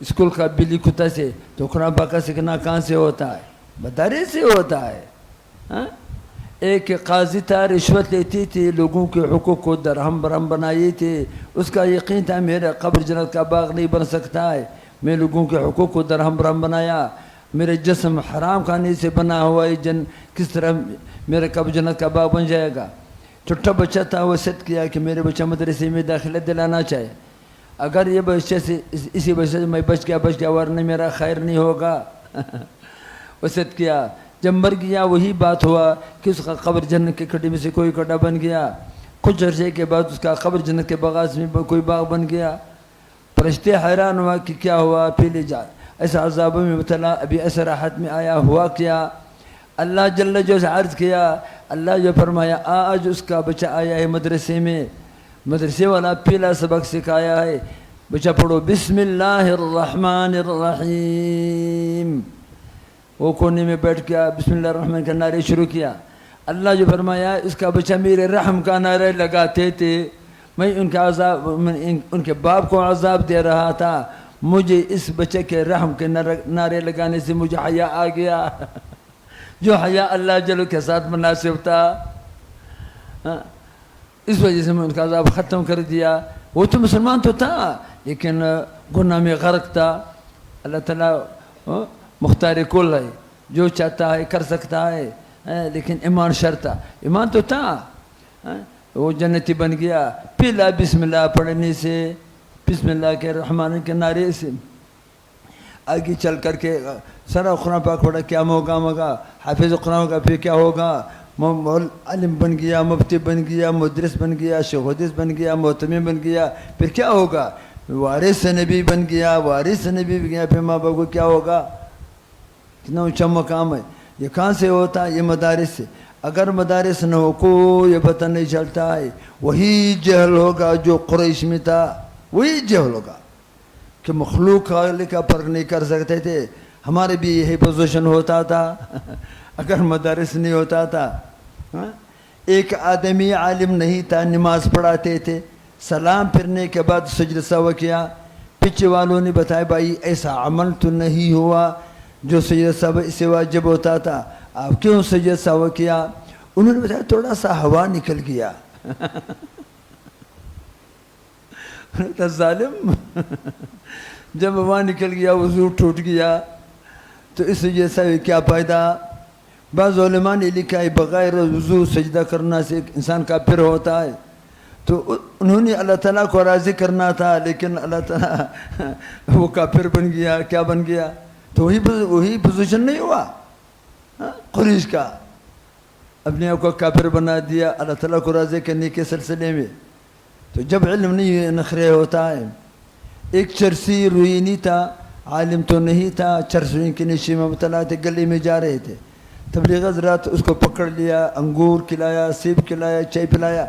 اسکول کا بلی کتا سے۔ تو قرآن پاک کا سیکھنا کہاں سے ہوتا ہے؟ مدارس سے ہوتا ہے۔ ایک قاضی تھا، رشوت لیتی تھی، لوگوں کے حقوق کو درہم برہم بنائی تھی۔ اس کا یقین تھا میرا قبر جنت کا باغ نہیں بن سکتا ہے، میں لوگوں کے حقوق کو درہم برہم بنایا، میرے جسم حرام کھانے سے بنا ہوا ہے، کس طرح میرا قبر جنت کا باغ بن جائے گا؟ چھوٹا بچہ تھا، وہ صد کیا کہ میرے بچہ مدرسے میں داخلہ دلانا چاہے، اگر یہ بچے سے اسی وجہ سے میں بچ گیا ورنہ میرا خیر نہیں ہوگا۔ وہ صد کیا، جب مر گیا وہی بات ہوا کہ اس کا قبر جنت کے کھڈے میں سے کوئی کھڈا بن گیا۔ کچھ عرصے کے بعد اس کا قبر جنت کے باغات میں کوئی باغ بن گیا۔ فرشتے حیران ہوا کہ کیا ہوا، پھیلے جا ایسا عذابوں میں مبتلا، ابھی ایسا راحت میں آیا، ہوا کیا؟ اللہ جل جو سے عرض کیا، اللہ جو فرمایا آج اس کا بچہ آیا ہے مدرسے میں، مدرسے والا پہلا سبق سکھایا ہے، بچہ پڑھو بسم اللہ الرحمن الرحیم۔ وہ کونے میں بیٹھ گیا، بسم اللہ الرحمن کا نعرے شروع کیا۔ اللہ جو فرمایا اس کا بچہ میرے رحم کا نعرے لگاتے تھے، میں ان کے باپ کو عذاب دے رہا تھا، مجھے اس بچے کے رحم کے نعرے لگانے سے مجھے حیا آ گیا، جو حیا اللہ جل کے ساتھ مناسب تھا، اس وجہ سے میں ان کا عذاب ختم کر دیا۔ وہ تو مسلمان تو تھا لیکن گناہ میں غرق تھا۔ اللہ تعالیٰ مختار کل ہے، جو چاہتا ہے کر سکتا ہے، لیکن ایمان شرط تھا، ایمان تو تھا، وہ جنتی بن گیا۔ پہلا بسم اللہ پڑھنے سے، بسم اللہ کے رحمان کے نعرے سے آگے چل کر کے سارا قرآن پاک پڑھا، کیا ہوگا، حافظ قرآن کا پھر کیا ہوگا، عالم بن گیا، مفتی بن گیا، مدرس بن گیا، شیخ حدیث بن گیا، محتمم بن گیا، پھر کیا ہوگا، وارث نبی بن گیا، وارث نبی بن گیا، پھر ماں باپ کو کیا ہوگا؟ کتنا اونچا مقام ہے۔ یہ کہاں سے ہوتا ہے؟ یہ مدارس سے۔ اگر مدارس نہ ہو کوئی یہ پتہ نہیں چلتا ہے، وہی جہل ہوگا جو قریش میں تھا، وہی جہل ہوگا کہ مخلوق خالق کا فرق نہیں کر سکتے تھے۔ ہمارے بھی یہی پوزیشن ہوتا تھا اگر مدارس نہیں ہوتا تھا۔ ایک آدمی عالم نہیں تھا، نماز پڑھاتے تھے، سلام پھرنے کے بعد سجدہ سہو کیا، پیچھے والوں نے بتایا بھائی ایسا عمل تو نہیں ہوا جو سجدہ سہو اس سے واجب ہوتا تھا، آپ کیوں سجدہ سہو کیا؟ انہوں نے بتایا تھوڑا سا ہوا نکل گیا۔ ظالم، جب ہوا نکل گیا وضو ٹوٹ گیا تو اس سجدہ سہو کیا فائدہ؟ بعض علماء نے لکھا ہے بغیر وضو سجدہ کرنا سے انسان کافر ہوتا ہے۔ تو انہوں نے اللہ تعالیٰ کو راضی کرنا تھا، لیکن اللہ تعالیٰ وہ کافر بن گیا، کیا بن گیا؟ تو وہی پوزیشن نہیں ہوا قریش کا، اپنے آپ کو کافر بنا دیا اللہ تعالیٰ کو راضی کرنے کے سلسلے میں۔ تو جب علم نہیں نخرے ہوتا ہے. ایک چرسی روئینی تھا, عالم تو نہیں تھا, چرس روئین کے نشے میں مبتلا تھے, گلی میں جا رہے تھے, تبلیغ حضرات اس کو پکڑ لیا, انگور کھلایا, سیب کھلایا, چائے پلایا,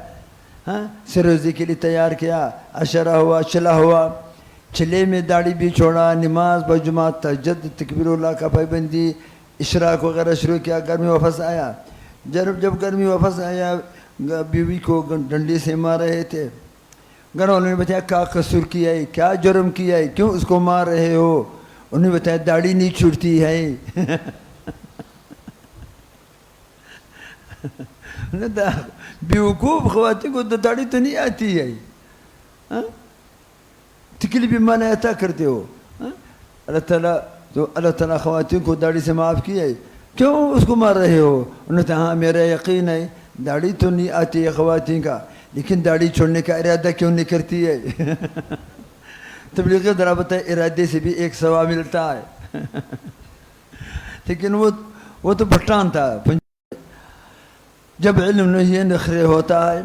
ہاں سروزی کے لیے تیار کیا, عشرہ ہوا, چلا ہوا, چلے میں داڑھی بھی چھوڑا, نماز بجماعت, تہجد, تکبیر اللہ کا پابندی, اشراق وغیرہ شروع کیا. گھر میں واپس آیا, جب گھر میں واپس آیا بیوی کو ڈنڈے سے مار رہے تھے. گھر والوں نے بتایا کیا قصور کیا ہے, کیا جرم کیا ہے, کیوں اس کو مار رہے ہو؟ انہوں نے بتایا داڑھی نہیں چھوٹتی ہے. بیوقوف خواتین کو داڑھی تو نہیں آتی ہے, تکلیف بھی مانا عطا کرتے ہو. اللہ تعالیٰ خواتین کو داڑھی سے معاف کیا ہے, کیوں اس کو مار رہے ہو؟ انہوں نے کہا ہاں میرا یقین ہے داڑھی تو نہیں آتی ہے خواتین کا, لیکن داڑھی چھوڑنے کا ارادہ کیوں نہیں کرتی ہے؟ تبلیغ ذرا بتائے ارادے سے بھی ایک ثواب ملتا ہے. لیکن وہ تو بھٹان تھا. جب علم نہیں نخرے ہوتا ہے,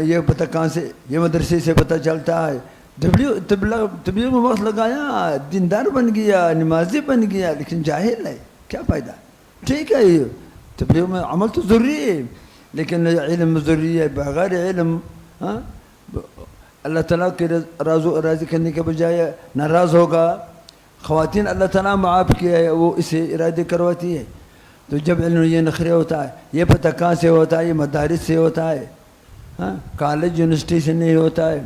یہ پتہ کہاں سے, یہ مدرسے سے پتہ چلتا ہے. تبلیغ میں وقت لگایا, دیندار بن گیا, نمازی بن گیا, لیکن جاہل ہے, کیا فائدہ؟ ٹھیک ہے تبلیغ میں عمل تو ضروری ہے, لیکن علم ضروری ہے. بغیر علم اللہ تعالیٰ کے راضی کرنے کے بجائے ناراض ہوگا. خواتین اللہ تعالیٰ معاف کیا ہے, وہ اسے ارادے کرواتی ہے. تو جب علم یہ نخرے ہوتا ہے, یہ پتہ کہاں سے ہوتا ہے؟ یہ مدارس سے ہوتا ہے, کالج یونیورسٹی سے نہیں ہوتا ہے.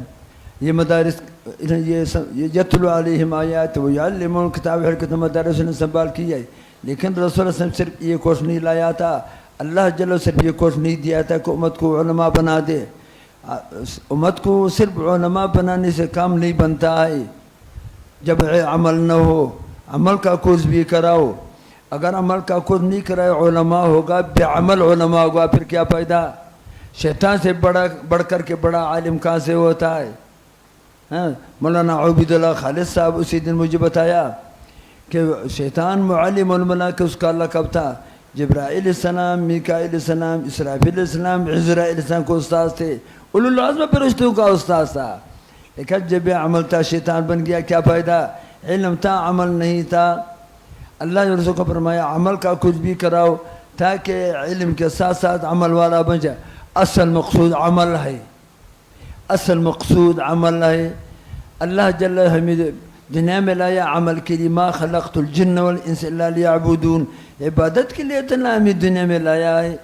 یہ مدارس یہ یتلو علیہم آیات ویعلمون کتاب حرکت مدارس نے سنبھال کی ہے. لیکن رسول اللہ صلی اللہ علیہ وسلم صرف یہ کورس نہیں لایا تھا, اللہ جل صرف یہ کورس نہیں دیا تھا کہ امت کو علماء بنا دے. امت کو صرف علماء بنانے سے کام نہیں بنتا ہے. جب عمل نہ ہو, عمل کا کورس بھی کراؤ. اگر عمل کا کورس نہیں کرائے علماء ہوگا, بے عمل علماء ہوگا, پھر کیا فائدہ؟ شیطان سے بڑھ کر کے بڑا عالم کہاں سے ہوتا ہے؟ مولانا عبید اللہ خالد صاحب اسی دن مجھے بتایا کہ شیطان معلم الملائکہ اس کا لقب تھا. جبرائیل السلام, میکائیل السلام, اسرافیل السلام, عزرائیل السلام کو استاد تھے, اولو العزم فرشتوں کا استاد تھا. لیکن جب عمل تھا شیطان بن گیا, کیا فائدہ؟ علم تھا عمل نہیں تھا. اللہ نے رسول کو فرمایا عمل کا کچھ بھی کراؤ تاکہ علم کے ساتھ ساتھ عمل والا بن جائے. اصل مقصود عمل ہے, اصل مقصود عمل ہے. اللہ جل حمید دنیا میں لایا عمل کے لیے, ما خلقت الجن والانس الا لیعبدون, عبادت کے لیے اتنا ہمیں دنیا میں لایا ہے.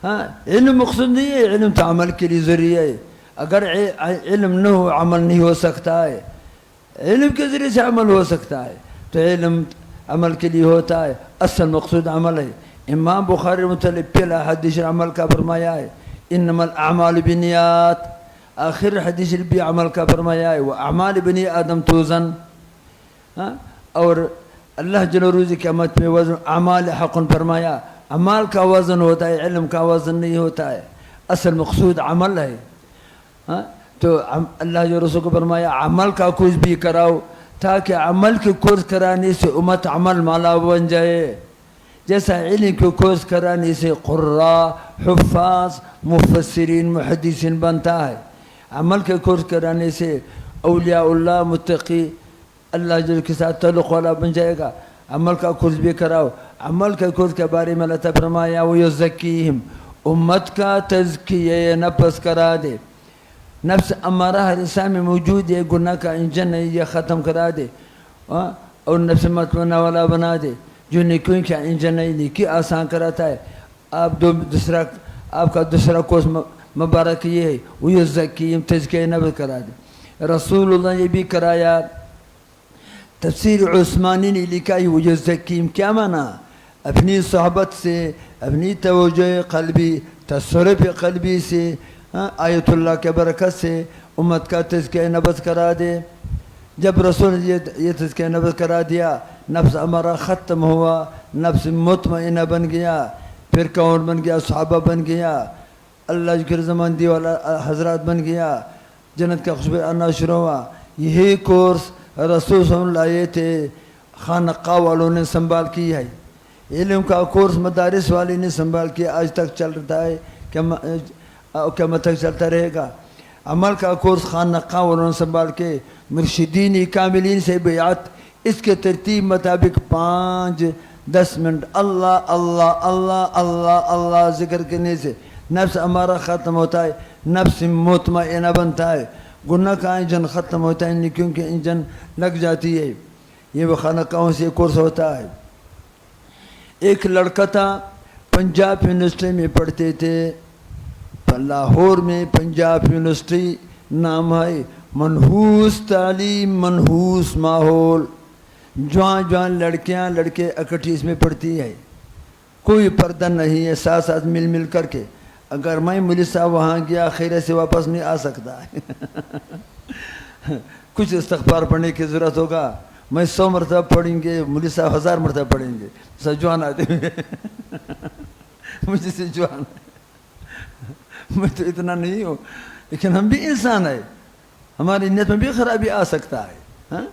علم مقصود نہیں ہے, علم تو عمل کے لیے ضروری ہے. اگر علم نہ ہو عمل نہیں ہو سکتا ہے, علم کے ذریعے سے عمل ہو سکتا ہے. تو علم عمل کے لیے ہوتا ہے, اصل مقصود عمل ہے. امام بخاری متعلق پہلا حدیث عمل کا فرمایا ہے انما الاعمال بالنیات, آخر حدیث بھی عمل کا فرمایا ہے واعمال بنی آدم توزن. اور اللہ جل روزی قیامت میں وزن اعمال حق فرمایا, اعمال کا وزن ہوتا ہے, علم کا وزن نہیں ہوتا ہے. اصل مقصود عمل ہے. تو اللہ جو رسول کو فرمایا عمل کا کچھ بھی کراؤ تاکہ عمل کے کورس کرانے سے امت عمل مالا بن جائے. جیسا علم کے کورس کرانے سے قراء, حفاظ, مفسرین, محدثین بنتا ہے, عمل کے کورس کرانے سے اولیاء اللہ, متقی, اللہ جل کے ساتھ تعلق والا بن جائے گا. عمل کا کورس بھی کراؤ. عمل کے کورس کے بارے میں اللہ تعالیٰ فرمایا وَيُزَكِّيهِمْ, امت کا تزکیہ نفس کرا دے. نفس امارہ ہر انسان میں موجود ہے, گناہ کا انجن ہے, یہ ختم کرا دے. اور نفس مطمئنہ والا بنا دے, جو نیکیوں کا انجن ہے, نیکی آسان کراتا ہے. آپ کا دوسرا کورس مبارک یہ ہے وَيُزَكِّيهِمْ, تزکیہ نفس کرا دے. رسول اللہ یہ بھی کرایا. تفسیر عثمانی نے لکھا ہے وَيُزَكِّيهِمْ کیا معنی؟ اپنی صحبت سے, اپنی توجہ قلبی, تصرف قلبی سے, آیت اللہ کے برکت سے امت کا تزکیہ نفس کرا دے. جب رسول یہ تزکیہ نفس کرا دیا, نفس ہمارا ختم ہوا, نفس مطمئنہ بن گیا, پھر کون بن گیا؟ صحابہ بن گیا, اللہ کی رضامندی والا حضرات بن گیا, جنت کا خوشبو آنا شروع ہوا. یہی کورس رسول صلی اللہ علیہ وسلم لائے تھے, خانقاہ والوں نے سنبھال کی ہے. علم کا کورس مدارس والے نے سنبھال کیا, آج تک چل رہا ہے, قیامت تک چلتا رہے گا. عمل کا کورس خانہ والوں سنبھال کے مرشدین کاملین سے بیعت، اس کے ترتیب مطابق 5-10 منٹ اللہ اللہ اللہ اللہ اللہ ذکر کرنے سے نفس ہمارا ختم ہوتا ہے، نفس مطمئنہ بنتا ہے، گناہ کا انجن ختم ہوتا ہے، نیکیوں کے انجن لگ جاتی ہے۔ یہ وہ خانقاہوں سے کورس ہوتا ہے۔ ایک لڑکا تھا پنجاب یونیورسٹی میں پڑھتے تھے، لاہور میں پنجاب یونیورسٹی نام ہے، منحوس تعلیم، منحوس ماحول، جوان لڑکیاں لڑکے اکٹھی اس میں پڑھتی ہے، کوئی پردہ نہیں ہے، ساتھ ساتھ مل مل کر کے۔ اگر میں مولوی صاحب وہاں گیا خیرے سے واپس نہیں آ سکتا ہے کچھ استغفار پڑھنے کی ضرورت ہوگا، میں 100 مرتبہ پڑھیں گے، مولوی صاحب 1000 مرتبہ پڑھیں گے، جوان آدمی مجھے سے جوان میں تو اتنا نہیں ہوں، لیکن ہم بھی انسان ہیں، ہماری نیت میں بھی خرابی آ سکتا ہے، ہاں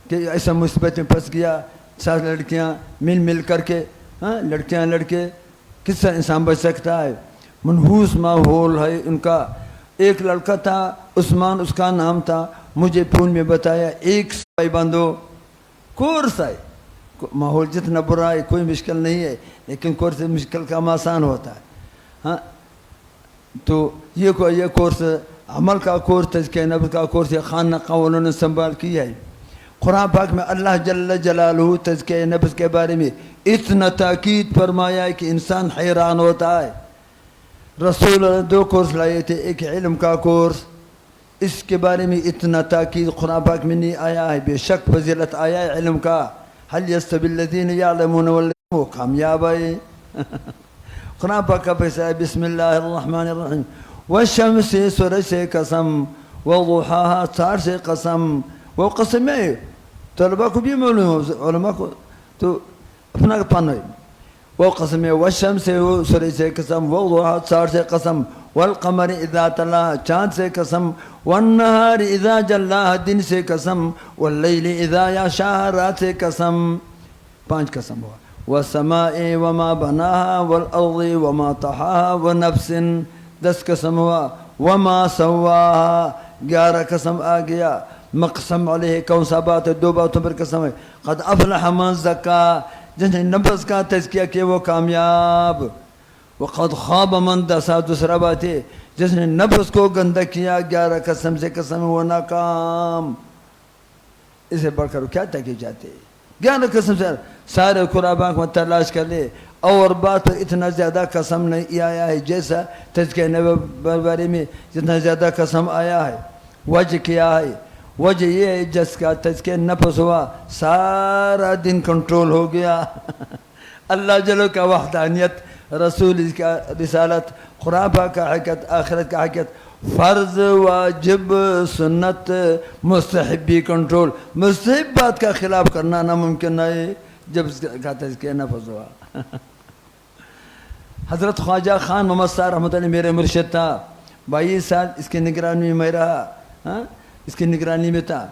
کہ ایسا مصیبت میں پھنس گیا، ساتھ لڑکیاں مل مل کر کے، ہاں لڑکیاں لڑکے، کس طرح انسان بچ سکتا ہے؟ منحوس ماحول ہے ان کا۔ ایک لڑکا تھا عثمان، اس کا نام تھا، مجھے فون میں بتایا 1 سپاہی بندو کورس ہے، ماحول جتنا برا ہے کوئی مشکل نہیں ہے، لیکن کورس مشکل کام آسان ہوتا ہے، ہاں تو یہ کورس عمل کا کورس، تزکیہ نفس کا کورس، یہ خانہ والوں نے سنبھال کیا ہے۔ قرآن پاک میں اللہ جل جلالہ تزکیہ نفس کے بارے میں اتنا تاکید فرمایا ہے کہ انسان حیران ہوتا ہے۔ رسول اللہ 2 کورس لائے تھے، ایک علم کا کورس، اس کے بارے میں اتنا تاکید قرآن پاک میں نہیں آیا ہے، بے شک فضیلت آیا ہے علم کا، حل یستوی الذین یعلمون والذین، وہ کامیاب ہے قرآن پاک کا پیسہ ہے۔ بسم اللہ الرحمن الرحیم، والشمس، سورج سے قسم، وضحاها، سار سے قسم، وہ قسم ہے طلبہ کو بھی معلوم ہو، علماء کو تو اپنا پن ہے، وہ قسم ہے، والشمس، وہ سورج سے قسم، وضحاها، سار سے قسم، والقمر اذا تلا، چاند سے قسم، والنہار اذا جلاها، دن سے قسم، واللیل اذا یغشاها، رات سے قسم، 5 قسم ہوا، والسماء وما بناها، والارض وما طحاها، ونفس، 10 قسم ہوا، وما سواها، 11 قسم آ گیا۔ مقسم علیہ کون سا بات ہے؟ 2 باتوں پر قسم ہے، قد افلح من زکا، جن نے نفس کا تزکیہ کیا وہ کامیاب، وقد خواب من دسا، دوسرا بات ہے جس نے نفس کو گندہ کیا، 11 قسم سے قسم وہ ناکام۔ اسے بڑھ کر کیا تاکہ جاتے، 11 قسم سے سارے قرآن پاک میں تلاش کر لے، اور بات پر اتنا زیادہ قسم نہیں آیا ہے جیسا تزکیہ نفس بارے میں جتنا زیادہ قسم آیا ہے۔ وجہ کیا ہے؟ وجہ یہ ہے جس کا تزکیہ نفس ہوا سارا دن کنٹرول ہو گیا اللہ جلو کا وحدانیت، رسول کا رسالت، قرآن پاک کا حقیقت، آخرت کا حقیقت، فرض، واجب، سنت، مستحبی کنٹرول، مستحب بات کا خلاف کرنا ناممکن ہے جب اس کا تزکیہ نفس ہوا حضرت خواجہ خان محمد صاحب رحمۃ اللہ میرے مرشد تھا، 22 سال اس کی نگرانی میں رہا، ہاں اس کی نگرانی میں تھا،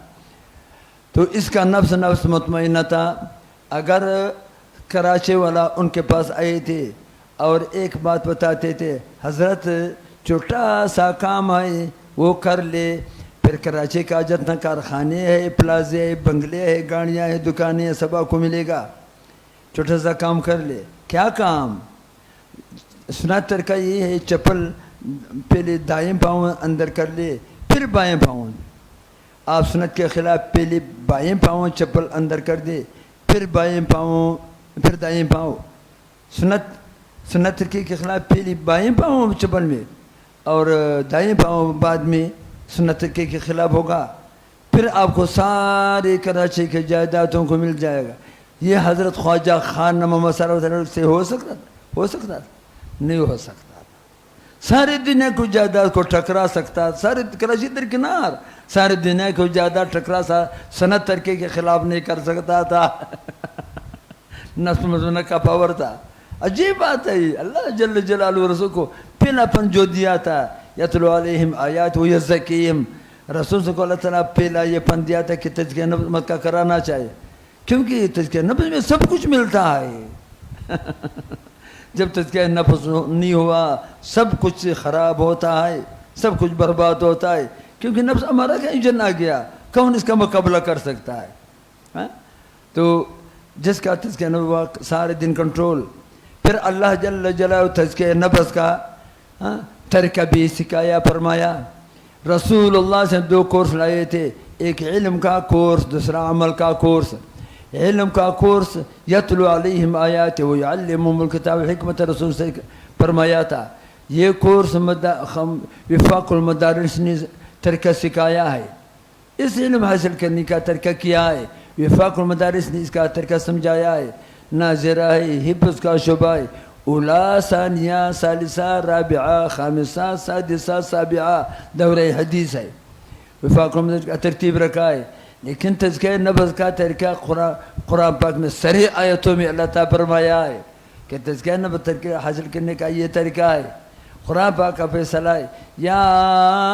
تو اس کا نفس مطمئنہ تھا۔ اگر کراچی والا ان کے پاس آئے تھے اور ایک بات بتاتے تھے، حضرت چھوٹا سا کام ہے وہ کر لے، پھر کراچی کا جتنا کارخانے ہے، پلازے ہے، بنگلے ہے، گاڑیاں ہیں، دکانیں ہیں، سب آپ کو ملے گا، چھوٹا سا کام کر لے۔ کیا کام؟ سنت طریقہ یہ ہے، چپل پہلے دائیں پاؤں اندر کر لے، پھر بائیں پاؤں، آپ سنت کے خلاف پہلے بائیں پاؤں چپل اندر کر دے، پھر بائیں پاؤں، پھر دائیں پاؤں، سنت طریقے کے خلاف پہلے بائیں پاؤں چپل میں اور دائیں پاؤں بعد میں سنت طریقے کے خلاف ہوگا، پھر آپ کو سارے کراچی کے جائیدادوں کو مل جائے گا۔ یہ حضرت خواجہ خان محمد صلی اللہ علیہ وسلم سے ہو سکتا نہیں ہو سکتا، ساری دنیا کو جائیداد کو ٹکرا سکتا، سارے کراچی درکنار سارے دنیا کو جائیداد ٹکرا سا، سنت طریقے کے خلاف نہیں کر سکتا تھا نفس مزمنہ کا پاور تھا۔ عجیب بات ہے، اللہ جل جلالہ رسول کو پہلا پن جو دیا تھا، یتلو علیہم آیات و یزکیہم، رسول کو اللہ تعالیٰ پہلا یہ پن دیا تھا کہ تزکیہ نفس مت کا کرانا چاہیے، کیونکہ تزکیہ نفس میں سب کچھ ملتا ہے جب تزکیہ نفس نہیں ہوا سب کچھ خراب ہوتا ہے، سب کچھ برباد ہوتا ہے، کیونکہ نفس ہمارا کا انجن آ گیا، کون اس کا مقابلہ کر سکتا ہے؟ ہاں؟ تو جس کا تزکیہ نفس سارے دن کنٹرول، پھر اللہ جل جلالہ تزکیہ نفس کا طریقہ بھی سکھایا فرمایا۔ رسول اللہ سے 2 کورس لائے تھے، ایک علم کا کورس، دوسرا عمل کا کورس۔ علم کا کورس یتلو علیہم آیات ویعلمہم الکتاب حکمت، رسول سے فرمایا تھا۔ یہ کورس وفاق المدارس نے طریقہ سکھایا ہے، اس علم حاصل کرنے کا طریقہ کیا ہے، وفاق المدارس نے اس کا طریقہ سمجھایا ہے۔ ناظرہ ہے، حفظ کا شعبہ ہے، اولا ثانیہ ثالثہ رابعہ خامسہ سادسہ سابعہ دورہ حدیث ہے، وفاق المدارس کا ترتیب رکھا ہے۔ لیکن تزکیہ نفس کا طریقہ قرآن پاک میں صریح آیتوں میں اللہ تعالیٰ فرمایا ہے کہ تزکیہ نفس طریقہ حاصل کرنے کا یہ طریقہ ہے۔ قرآن پاک کا فیصلہ ہے، یا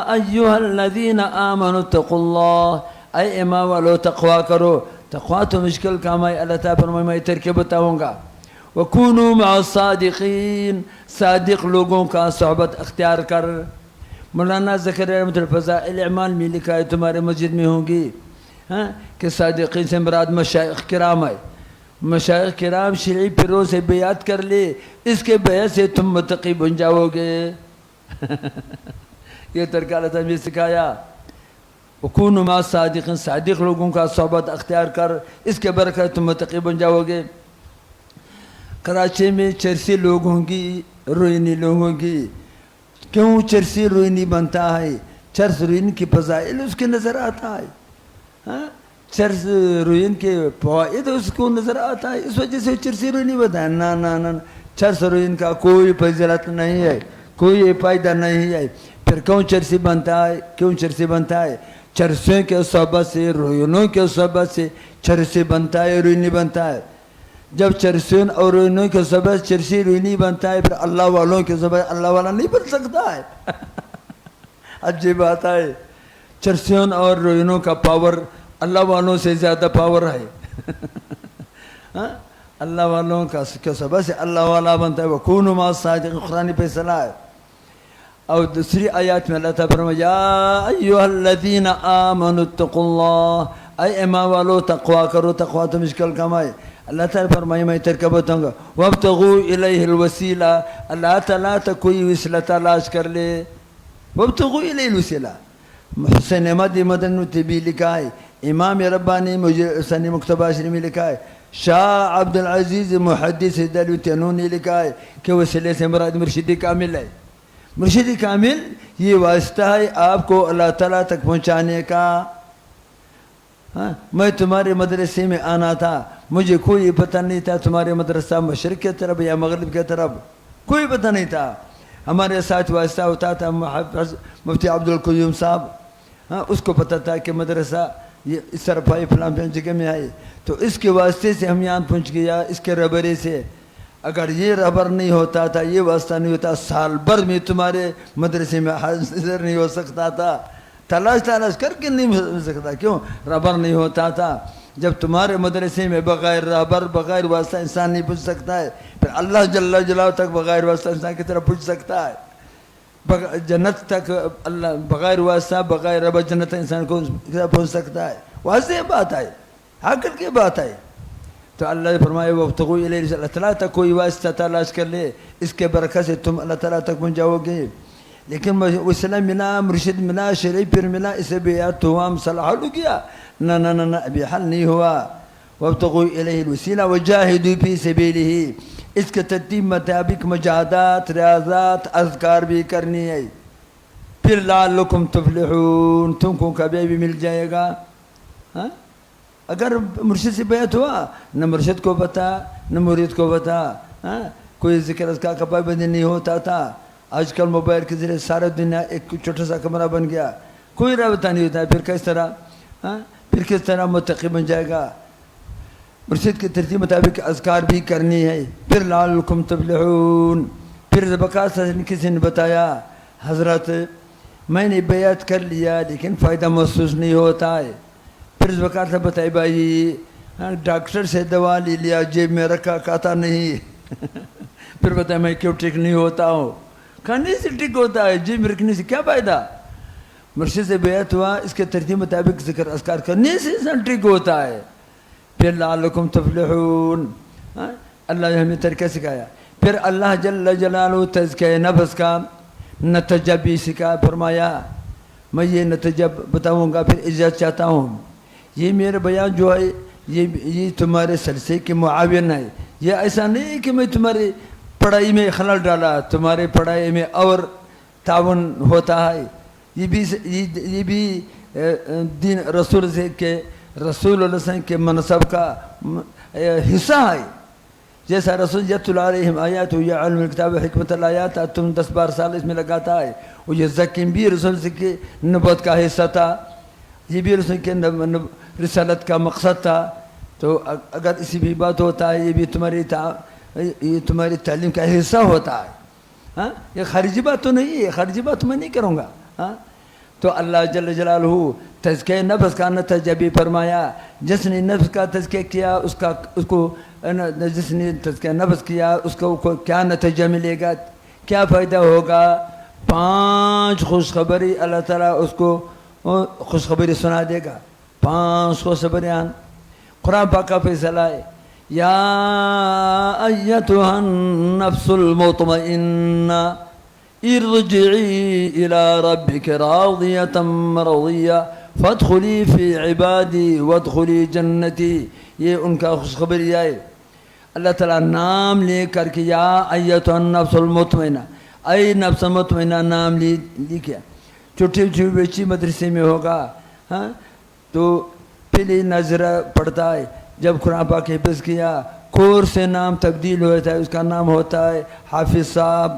ایہا الذین آمنوا اتقوا اللہ، اے ایمان والو تقوی کرو۔ تقوی تو مشکل کام ہے، اللہ تعالیٰ فرمائے میں طریقے بتاؤں گا۔ وَكُونُوا مَعَ الصَّادِقِينَ، صادق لوگوں کا صحبت اختیار کر۔ مولانا زکریا رحمۃ الفضائل اعمال میں لکھا ہے، تمہارے مسجد میں ہوں گی کہ صادقین سے مراد مشائخ کرام ہے۔ مشائخ کرام شرعی پیروں سے بیعت کر لے، اس کے بیعت سے تم متقی بن جاؤ گے۔ یہ طریقہ اللہ تعالیٰ نے سکھایا، وَكُونُوا مَعَ الصَّادِقِينَ، صادق لوگوں کا صحبت اختیار کر، اس کے برکت تم متقی بن جاؤ گے۔ کراچی میں چرسی لوگ ہوں گی، روئنی لوگ ہوں گی۔ کیوں چرسی روئنی بنتا ہے؟ چرس روئن کی فضائل اس کے نظر آتا ہے، چرس روئن کے فوائد اس کو نظر آتا ہے، اس وجہ سے چرسی روئنی بنتا ہے۔ نہ چرس روئن کا کوئی فضیلت نہیں ہے، کوئی فائدہ نہیں ہے۔ پھر کیوں چرسی بنتا ہے؟ کیوں چرسی بنتا ہے؟ چرسوں کے صحبت سے، روئنوں کے صحبت سے چرسی بنتا ہے، روئنی بنتا ہے۔ جب چرسیوں اور روئنوں کے صحبت چرسی روئنی بنتا ہے، پھر اللہ والوں کے صحبت اللہ والا نہیں بن سکتا ہے۔ عجیب بات ہے، چرسیوں اور روئنوں کا پاور اللہ والوں سے زیادہ پاور ہے۔ اللہ والوں کا صحبت سے اللہ والا بنتا ہے۔ وَكُونُوا مَعَ الصَّادِقِينَ، قرآن فیصلہ ہے۔ اور دوسری آیات میں اللہ تعالیٰ فرمایا، یا ایہا الذین آمنوا اتقوا اللہ، اے ایمان والو تقوی کرو۔ تقوی تو مشکل کام ہے، اللہ تعالیٰ فرمائے میں طریقہ بتاؤں گا۔ وَابْتَغُوا إِلَيْهِ الْوَسِيلَةَ، اللہ تعالیٰ تک کوئی وسیلہ تلاش کر لے۔ وَابْتَغُوا إِلَيْهِ الْوَسِيلَةَ، حسین احمد مدنی بھی لکھا ہے، امام ربانی سنی مکتبہ شریف میں لکھا ہے، شاہ عبد العزیز محدث دہلوی تنون نے لکھا ہے کہ وسیلے سے مراد مرشد کامل ہے۔ مرشد کامل یہ واسطہ ہے آپ کو اللہ تعالیٰ تک پہنچانے کا۔ میں تمہارے مدرسے میں آنا تھا، مجھے کوئی پتہ نہیں تھا تمہارے مدرسہ مشرق کے طرف یا مغرب کے طرف، کوئی پتہ نہیں تھا۔ ہمارے ساتھ واسطہ ہوتا تھا مفتی عبدالقیوم صاحب، اس کو پتہ تھا کہ مدرسہ یہ اس طرف آئے، فلاں جگہ میں آئے، تو اس کے واسطے سے ہم یہاں پہنچ گیا، اس کے ربرے سے۔ اگر یہ ربر نہیں ہوتا تھا، یہ واسطہ نہیں ہوتا، سال بھر میں تمہارے مدرسے میں حاضر نہیں ہو سکتا تھا، تلاش کر کے نہیں ہو سکتا۔ کیوں؟ ربر نہیں ہوتا تھا۔ جب تمہارے مدرسے میں بغیر ربر، بغیر واسطہ انسان نہیں پوچھ سکتا ہے، پھر اللہ جل جلالہ تک بغیر واسطہ انسان کی طرف پوچھ سکتا ہے؟ جنت تک اللہ بغیر واسطہ، بغیر ربر جنت انسان کو پہنچ سکتا ہے؟ واضح بات ہے، عقل کی بات ہے۔ تو اللہ نے فرمایا وابتغوا الیہ، اللہ تعالیٰ تک کوئی واسطہ تلاش کر لے، اس کے برکت سے تم اللہ تعالیٰ تک پہنچ جاؤ گے۔ لیکن وسیلہ ملا، مرشد ملا، شرعی پیر ملا، اسے بیعت ہوا، ہم صلاح حل کیا؟ نہ ابھی حل نہیں ہوا۔ وابتغوا الیہ الوسیلہ وجاہدوا فی سبیلہ، اس کے ترتیب مطابق مجاہدات، ریاضات، اذکار بھی کرنی ہے، پھر لعلکم تفلحون، تم کو کبھی بھی مل جائے گا۔ اگر مرشد سے بیعت ہوا، نہ مرشد کو پتا نہ مرید کو پتا، کوئی ذکر اذکار کا پابندی نہیں ہوتا تھا۔ آج کل موبائل کے ذریعے سارا دنیا ایک چھوٹا سا کمرہ بن گیا، کوئی رابطہ نہیں ہوتا ہے، پھر کس طرح متقی بن جائے گا؟ مرشد کی ترتیب مطابق اذکار بھی کرنی ہے، پھر لعلکم تفلحون۔ پھر بقات کسی نے بتایا، حضرت میں نے بیعت کر لیا لیکن فائدہ محسوس نہیں ہوتا ہے۔ پھر بقات سے بتائی بھائی ڈاکٹر سے دوا لے لیا، جیب میں رکھا، کھاتا نہیں۔ پھر بتایا میں کیوں ٹھیک نہیں ہوتا ہوں؟ کھانے سے ٹھیک ہوتا ہے، جیم رکھنے سے کیا فائدہ؟ مرشد سے بیعت ہوا، اس کے ترتیب مطابق ذکر اذکار کرنے سے انسان ٹھیک ہوتا ہے۔ پھر لعلکم تفلحون، اللہ نے ہمیں طریقہ سکھایا۔ پھر اللہ جل جلالہ تزکیہ نفس کا نتیجہ بھی سکھا، فرمایا میں یہ نتیجہ بتاؤں گا، پھر اجازت چاہتا ہوں۔ یہ میرا بیان جو ہے یہ تمہارے سلسلے کے معاون ہے، یہ ایسا نہیں کہ میں تمہاری پڑھائی میں خلل ڈالا، تمہارے پڑھائی میں اور تعاون ہوتا ہے، یہ بھی دین رسول سے کے رسول اللہ علیہ وسلم کے منصب کا حصہ ہے۔ جیسا رسول یتلو علیہم آیات یا علم الکتاب حکمت الآیات، تم 10-12 سال اس میں لگاتا ہے، وہ یہ زکیم بھی رسول سے کی نبوت کا حصہ تھا، یہ بھی رسول کے رسالت کا مقصد تھا۔ تو اگر اسی بھی بات ہوتا ہے، یہ بھی تمہاری تعلیم کا حصہ ہوتا ہے۔ ہاں، یہ خارجی بات تو نہیں ہے، خارجی بات میں نہیں کروں گا۔ ہاں، تو اللہ جل جلالہ تزکیہ نفس کا نتیجہ بھی فرمایا۔ جس نے نفس کا تزکیہ کیا جس نے تزکیہ نفس کیا اس کو کیا نتیجہ ملے گا، کیا فائدہ ہوگا؟ 5 خوشخبری اللہ تعالیٰ اس کو خوشخبری سنا دے گا۔ 5 خوشخبریاں قرآن پاک کا فیصلہ ہے۔ یا ایتھا النفس المطمئنہ ارجعی الی ربک راضیۃ مرضیہ فادخلی فی عبادی وادخلی جنتی، یہ ان کا خوشخبری ہے۔ اللہ تعالیٰ نام لے کر کے یا ایتھا النفس المطمئنہ، اے نفس مطمئنہ نام لکھا، چھوٹی بچی مدرسے میں ہوگا، ہاں تو پہلے نظرہ پڑتا ہے، جب قرآن پاک حفظ کیا کورس سے نام تبدیل ہوتا ہے، اس کا نام ہوتا ہے حافظ صاحب۔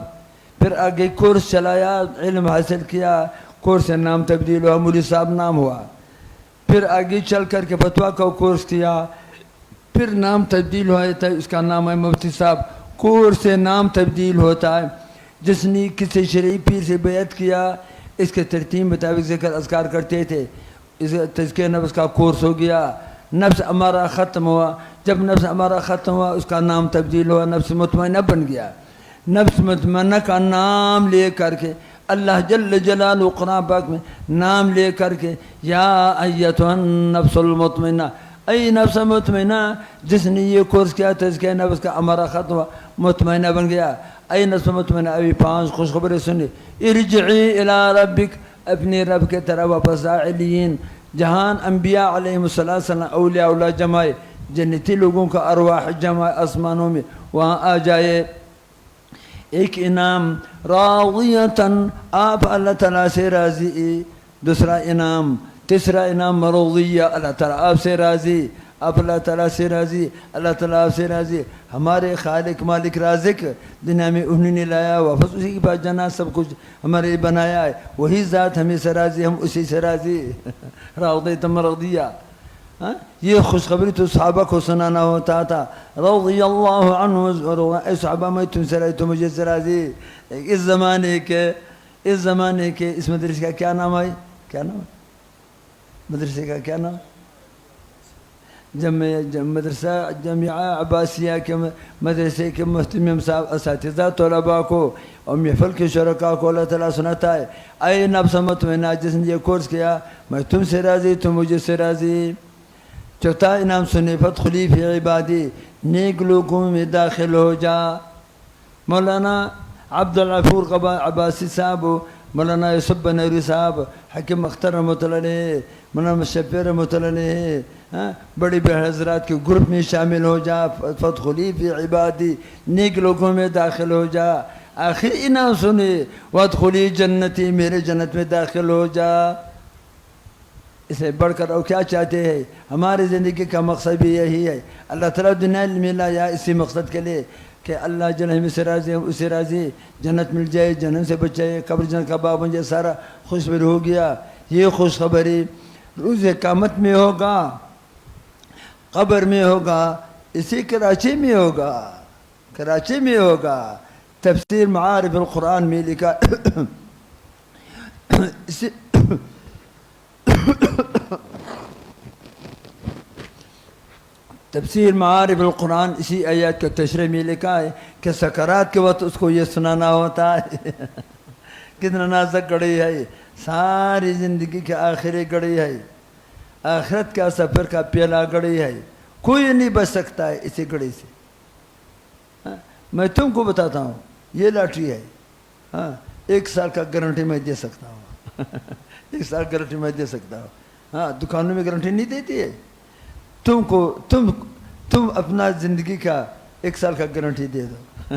پھر آگے کورس چلایا، علم حاصل کیا، کورس سے نام تبدیل ہوا، مولوی صاحب نام ہوا۔ پھر آگے چل کر کے فتویٰ کا کورس کیا، پھر نام تبدیل ہوا ہے، اس کا نام ہے مفتی صاحب۔ کورس سے نام تبدیل ہوتا ہے۔ جس نے کسی شرعی پیر سے بیعت کیا، اس کے ترتیب مطابق ذکر اذکار کرتے تھے، اس تزکیہ نفس کا کورس ہو گیا، نفس امارہ ختم ہوا۔ جب نفس امارہ ختم ہوا، اس کا نام تبدیل ہوا، نفس مطمئنہ بن گیا۔ نفس مطمئنہ کا نام لے کر کے اللہ جل جلالہ قرآن پاک میں نام لے کر کے یا ایتھا النفس المطمئنہ، اے نفس مطمئنہ، جس نے یہ کورس کیا تزکیہ نفس کا امارہ ختم ہوا، مطمئنہ بن گیا۔ اے نفس مطمئنہ، ابھی 5 خوشخبری سنی۔ ارجعی الی ربک، اپنے رب کے طرف واپس آ، علیین جہان انبیاء علیہ السلام، اولیاء اللہ جمائے، جنتی لوگوں کا ارواح جمع آسمانوں میں، وہاں آ جائے۔ ایک انعام راضیتاً، آپ اللہ تعالیٰ سے راضی۔ دوسرا انعام، تیسرا انعام مرضیہ، اللہ تعالیٰ آپ سے راضی، آپ اللہ تعالیٰ سے راضی، اللہ تعالیٰ آپ سے راضی۔ ہمارے خالق مالک رازق دنیا میں انہوں نے لایا، واپس اسی کے پاس جانا، سب کچھ ہمارے بنایا ہے، وہی ذات ہمیں سے راضی، ہم اسی سے راضی۔ راضیۃ مرضیہ، یہ خوشخبری تو صحابہ کو سنانا ہوتا تھا۔ رضی اللہ عنہ، اے صحابہ میں تم سے راضی، تم مجھے سے راضی۔ اس زمانے کے اس مدرسے کا کیا نام ہے؟ کیا نام ہے مدرسے کا؟ کیا نام؟ مدرسہ جامعہ عباسیہ کے مدرسے کے محتمم صاحب، اساتذہ، طلباء کو اور محفل کے شرکاء کو اللہ تعالیٰ سناتا ہے، اے نفس مطمئنہ، جس نے یہ کورس کیا، میں تم سے راضی، تم مجھے سے راضی۔ چوتھا انعام سنے، فادخلی فی عبادی، نیک لوگوں میں داخل ہو جا۔ مولانا عبدالغفور عباسی صاحب، مولانا یوسف بنوری صاحب، حکیم اختر رحمۃ اللہ علیہ، مولانا شفیع رحمۃ اللہ علیہ، بڑے بڑے حضرات کے گروپ میں شامل ہو جا۔ فادخلی فی عبادی، نیک لوگوں میں داخل ہو جا۔ آخر انعام سنے، وادخلی جنتی، میرے جنت میں داخل ہو جا۔ اسے بڑھ کر اور کیا چاہتے ہیں؟ ہماری زندگی کا مقصد بھی یہی ہے۔ اللہ تعالیٰ دنیا میں لایا اسی مقصد کے لیے کہ اللہ جنت سے راضی، ہم اسے راضی، جنت مل جائے، جنت سے بچ جائے، قبر جنت کا باب بن جائے، سارا خوشخبری ہو گیا۔ یہ خوشخبری روز قیامت میں ہوگا، قبر میں ہوگا، اسی کراچی میں ہوگا، کراچی میں ہوگا۔ تفسیر معارف القرآن میں لکھا تفسیر معارف القرآن اسی آیات کا تشریح میں لکھا ہے کہ سکرات کے وقت اس کو یہ سنانا ہوتا ہے کتنا نازک گھڑی ہے، ساری زندگی کی آخری گھڑی ہے، آخرت کا سفر کا پہلا گھڑی ہے، کوئی نہیں بچ سکتا ہے اسی گھڑی سے۔ ہاں، میں تم کو بتاتا ہوں یہ لاٹری ہے، ہاں 1 سال کا گارنٹی میں دے سکتا ہوں 1 سال گارنٹی میں دے سکتا ہوں، ہاں دکانوں میں گارنٹی نہیں دیتی ہے، تم اپنا زندگی کا 1 سال کا گارنٹی دے دو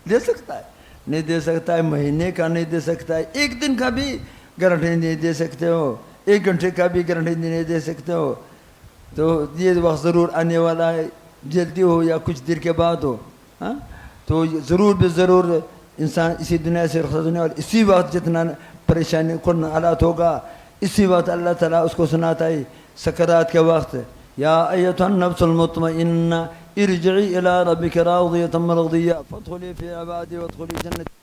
دے سکتا ہے؟ نہیں دے سکتا ہے، مہینے کا نہیں دے سکتا ہے، 1 دن کا بھی گارنٹی نہیں دے سکتے ہو، 1 گھنٹے کا بھی گارنٹی نہیں دے سکتے ہو۔ تو یہ وقت ضرور آنے والا ہے، جلدی ہو یا کچھ دیر کے بعد ہو، ہاں تو ضرور بے ضرور انسان اسی دنیا سے رخصت ہونے والا، اسی وقت جتنا پریشانی کن حالات ہوگا اسی وقت اللہ تعالیٰ اس کو سناتا ہے سکرات کے وقت، یا ایتھا النفس المطمئنہ ارجعی الی ربک راضیۃ مرضیہ فادخلی فی عبادی وادخلی جنتی۔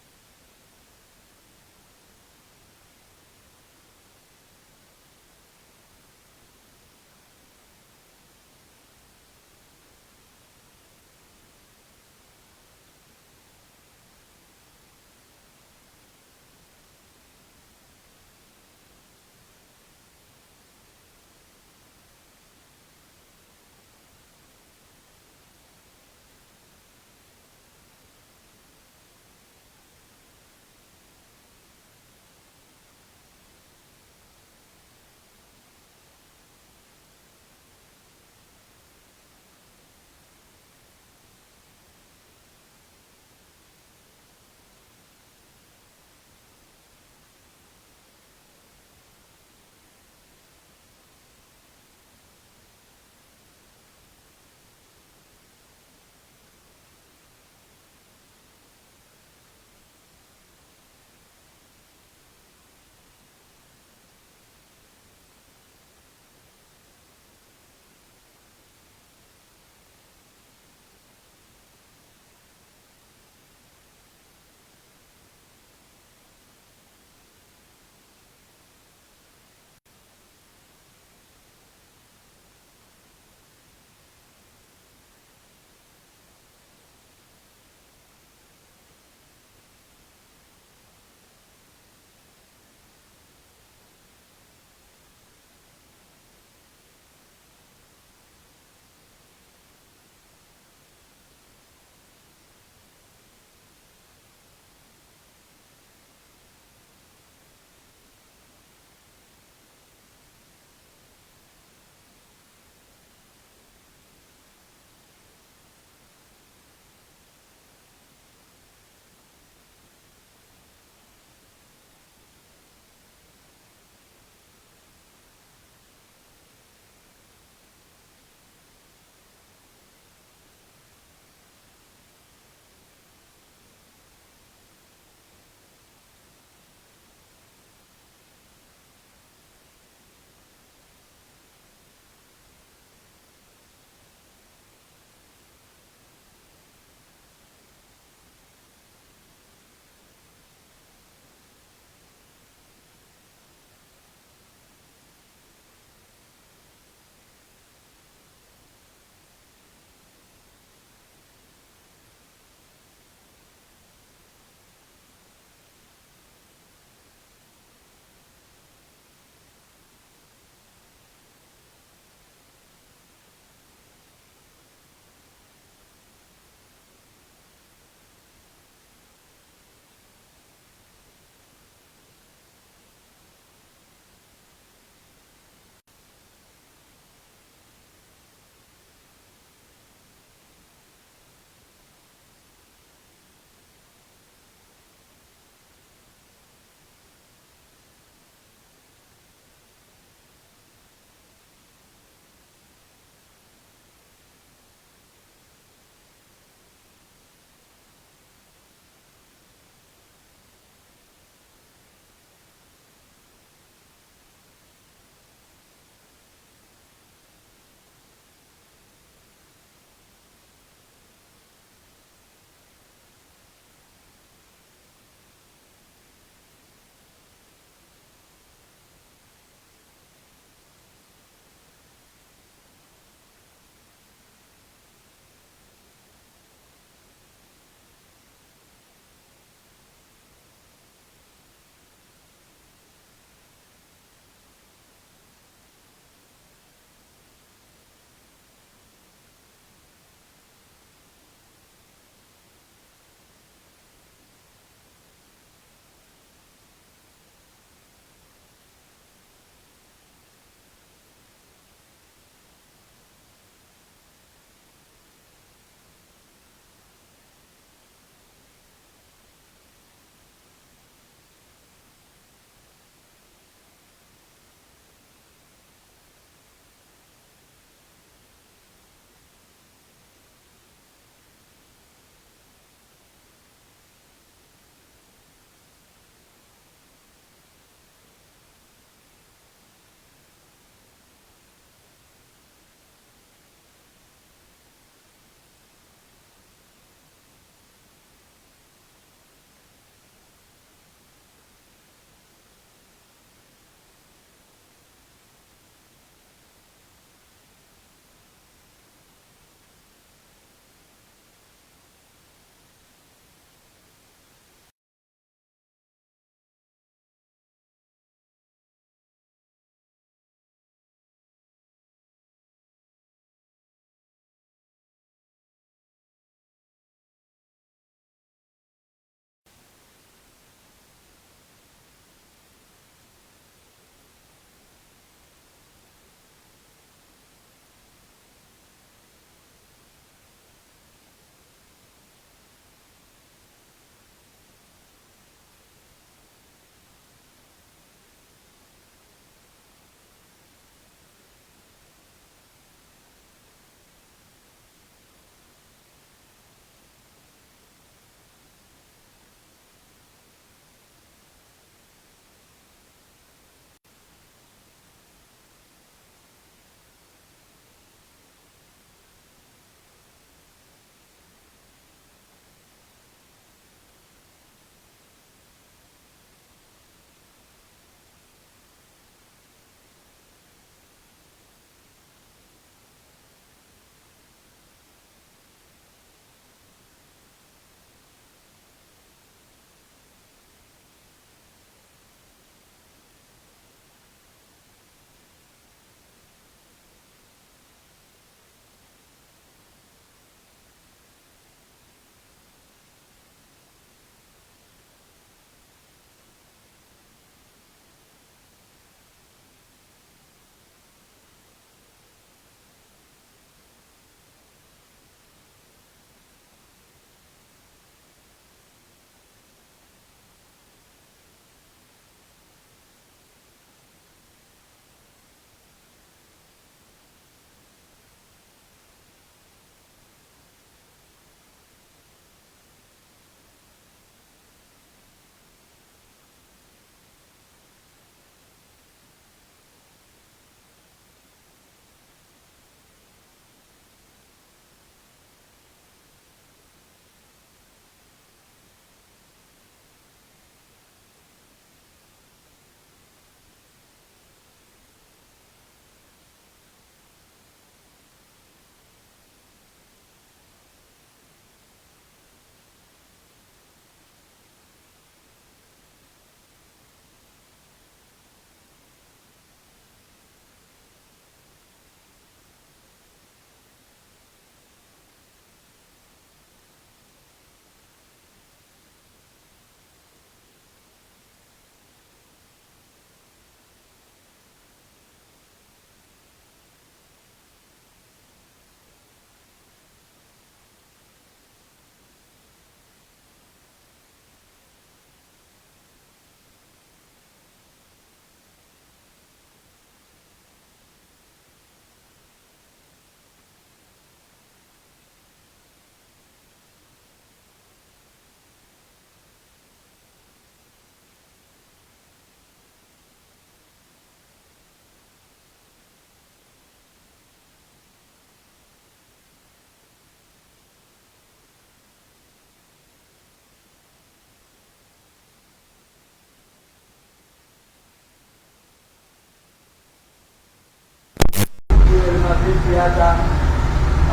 کیا تھا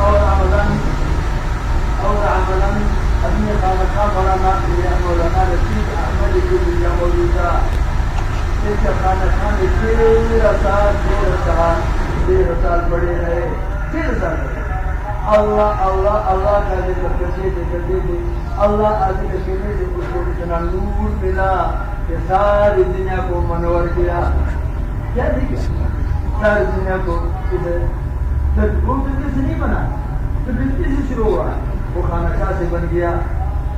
اور عملاً اپنے خانقاہ مولانا مولانا رشید احمد کی دنیا موجودہ اس کے خانقاہ میں 13 سال بڑے رہے 13 سال اللہ اللہ اللہ کا ذکر کرتے تھے اللہ آدمی کے سینے سے اس کو اتنا نور ملا کہ ساری دنیا کو منور کیا کیا دیکھا ساری دنیا کو وہ بزنس سے نہیں بنا تو بزنس سے شروع ہوا وہ خانقاہ سے بن گیا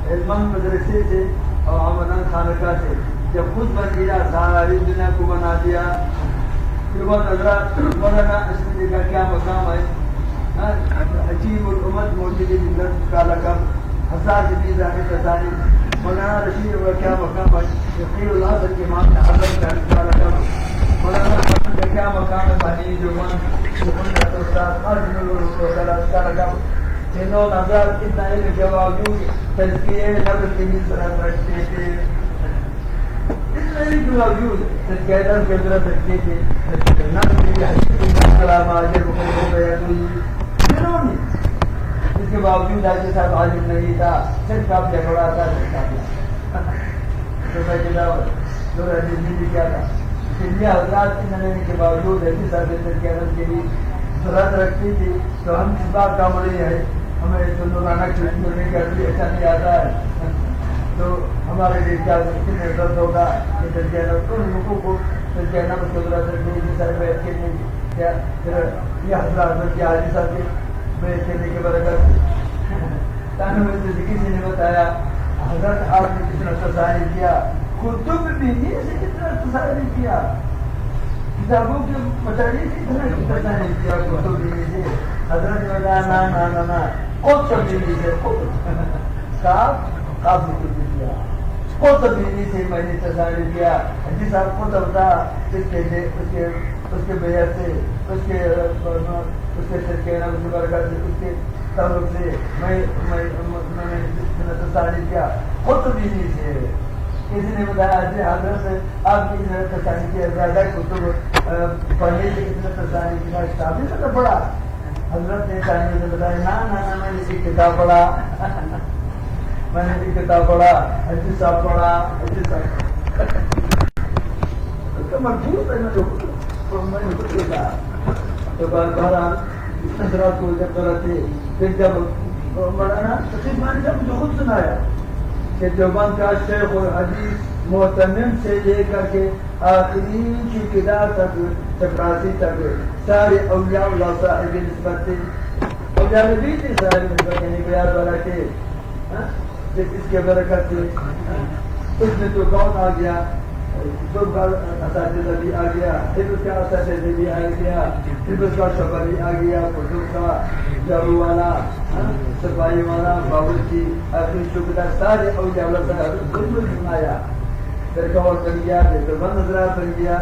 علمان مدرسے سے اور عملاً خانقاہ سے جب خود بن گیا ساری دنیا کو بنا دیا پھر وہ حضرات مولانا اشرفی کا کیا مقام ہے حکیم الامت موجود کا لقب حساس میزان تصانی مولانا رشید کا کیا مقام ہے یقین اللہ سر کے امام حضرت کا لقب مولانا حسن کا کیا مقام ہے بانی جوان سبحانت استاد اجمل الرسول کا لقب جنہوں نظر اتنا علم کے باوجود تذکیہ نفس کی نسبت رکھتے تھے اتنا علم کے باوجود تذکیہ نفس کی نسبت رکھتے تھے نفس کی حقیقت علامہ اجر مقرر بیانوی جنہوں نے اس کے باوجود آج کے ساتھ عالم نہیں تھا صرف آپ جھگڑا تھا تو میں جناب دور حدیث بھی کیا تھا یہ حضرات انہوں نے کے باوجود ایسی ساتھ تذکیہ نفس کے لیے ضرورت رکھتی تھی تو ہم اس بات کا عمل یہ ہے ہمیں سنورانا کرنے کا بھی اچھا نہیں آتا ہے تو ہمارے لیے کیا کتنے درد ہوگا یہ تذکیہ نفس ان لوگوں کو تذکیہ نفس کی ضرورت رکھنے کی سر بیٹھ کے نہیں کیا پھر یہ حضرات میں کیا حدیث آتی بیٹھ کرنے کے برکت تاہم میں سے کسی نے بتایا حضرت آپ نے کتنا تصاہر کیا کتب بھی سے کتنا تصاہر کیا کتابوں کے مطالعے سے اتنا تصاہر کیا کتب بھی سے حضرت نے بتایا نا قطب بھی سے کاف کتب کیا قطب بھی سے میں نے تصاہر کیا جس آپ قطب تھا اس کے بیعت سے اس کے تذکیہ نفس کی برکت سے اس کے تعلق سے میں نے تصاہر کیا قطب بھی سے کسی نے بتایا حضرت سے آپ کی تصاہر کیا زیادہ کتب پڑھنے سے کتنا تصاہر کیا کتابی سے تو پڑھا حضرت نے تعلیم سے بتایا نا میں نے ایک کتاب پڑھا میں نے ایک کتاب پڑھا حدیث صاحب پڑھا حدیث صاحب مربوط ہے میں نے خود دیکھا تو بہرحال حضرات کو جب کرتے پھر جب مولانا تقریب مانی صاحب مجھے خود سنایا کہ دیوبند کا شیخ الحدیث محتمم سے لے کر کے آخری کی ابتدا تک چپراسی تک سارے اولیاء اللہ صاحب نسبت تھے اولیاء نبی تھے سارے نسبت یعنی بیار والا کے اس کے برکت سے اس میں تو کون آ گیا اساتذہ بھی آ گیا حفظ کا اساتذہ بھی آ گیا حفظ کا شبری آ گیا قطب کا جارو والا صفائی والا باورچی آخری شکر سارے اولیاء اللہ صاحب خود سنایا پھر کور بن گیا پھر دیوبند حضرات بن گیا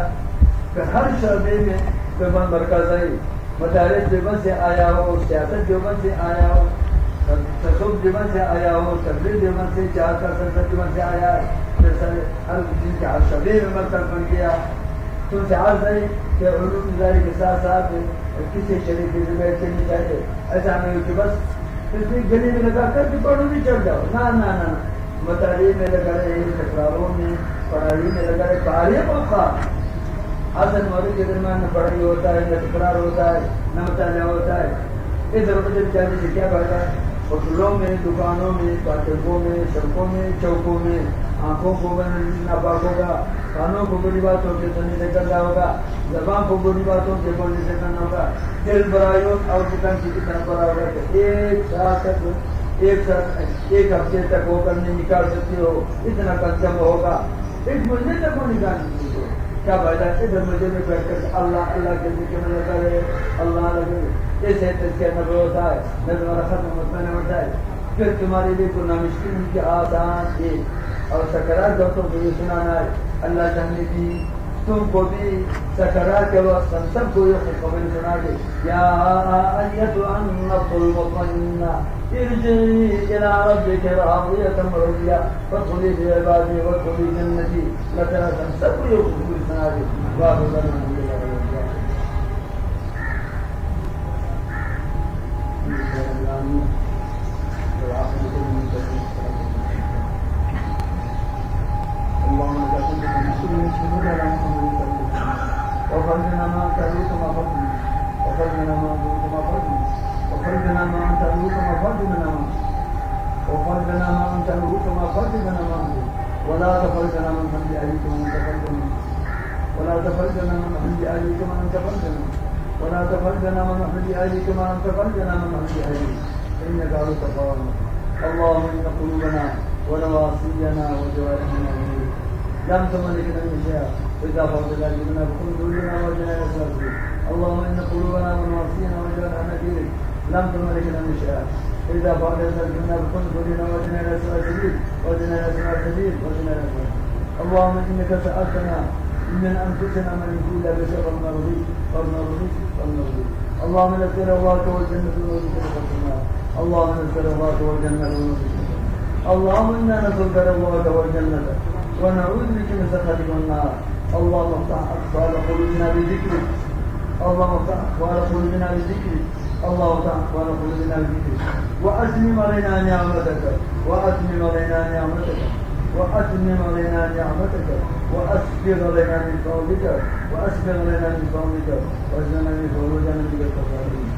پھر ہر شعبے میں دیوبند مرکز آئی مدارس دیوبند سے آیا ہو سیاست دیوبند سے آیا ہو تصوف دیوبند سے آیا ہو تبلیغ دیوبند سے جہاد کا سلسلہ دیوبند سے آیا ہے ہر چیز کے ہر شعبے میں مرکز بن گیا تو ان سے عرض ہے کہ علوم ظاہری کے ساتھ ساتھ کسی شریف کی بیٹھ کے نہیں چاہتے ایسا نہیں کہ بس گلی میں لگا کر کے پڑھو بھی چڑھ جاؤ نہ مطالعے میں لگا رہے تکراروں میں پڑھائی میں لگا رہے پہاڑی موقع حسن مولوی کے درمیان نہ پڑھائی ہوتا ہے نہ تکرار ہوتا ہے نہ مطالعہ ہوتا ہے اس ضرورت بیچارے سے کیا فائدہ ہے ہوٹلوں میں دکانوں میں پارکوں میں سڑکوں میں چوکوں میں آنکھوں کو ناپاک ہوگا کانوں کو بری باتوں کے سننے سے کرنا ہوگا زبان کو بری باتوں کے بولنے سے کرنا ہوگا دل برائیوں اور دکان کی کتنا بڑا ہوگا کہ ایک ہفتے تک وہ کرنے نکال سکتی ہو اتنا کنزم ہوگا ایک مہینے تک وہ نکال سکتی ہو کیا فائدہ ہے ادھر مجھے میں بیٹھ کر اللہ کے ذکر میں لگا رہے اللہ لگے ایسے تذکیہ نفس ہوتا ہے نہ تمہارا ختم مطمئن ہوتا ہے پھر تمہارے لیے کوئی نامشکل کی آسان ہے اور سکرات دوستوں کو یہ سنانا ہے اللہ چاہنے کی تم کو بھی سکرات کے وقت ہم سب کو یہ خوشخبری سنا دے یا ایتھا النفس المطمئنہ ارجعی الی ربک راضیۃ مرضیہ فادخلی فی عبادی وادخلی جنتی اللہ ہم سب کو یہ خوشخبری سنا دے واہ أدعوك ما فرضنا وفرج لنا ما أدعوك ما فرضنا وفرج لنا ما أنت أدعوك ما فرض لنا ما وفرج لنا ما أنت أدعوك ما فرض لنا ما ولا تفرج لنا من حمد أهلك ومن تفرجنا ولا تفرج لنا من حمد أهلك ومن تفرجنا ولا تفرج لنا من حمد أهلك ومن تفرجنا من حمد أهلك إنك على التقوى اللهم إن قلوبنا ونواصينا وجوارحنا إليك لم تملكنا من شيء وإذا فرض الله بنا بكل دولنا وجنا يسرك اللهم إن قلوبنا ونواصينا وجوارحنا إليك لم تملكنا من شيء وإذا فرض الله بنا بكل دولنا وجنا يسرك وجنا يسرك وجنا يسرك اللهم إنك سألتنا من أنفسنا من يقول لا بشر المرضي والمرضي والمرضي اللهم نسأل الله والجنة والجنة اللهم نسأل الله والجنة والجنة اللهم إنا نسألك رضاك والجنة ونعوذ بك من سخطك والنار اللهم افتح أقفال قلوبنا بذكرك اللهم افتح أقفال قلوبنا بذكرك اللهم افتح أقفال قلوبنا بذكرك وأتمم علينا نعمتك وأتمم علينا نعمتك وأتمم علينا نعمتك وأسبغ علينا من فضلك وأسبغ علينا من فضلك واجعلنا من فضلك من الكفارين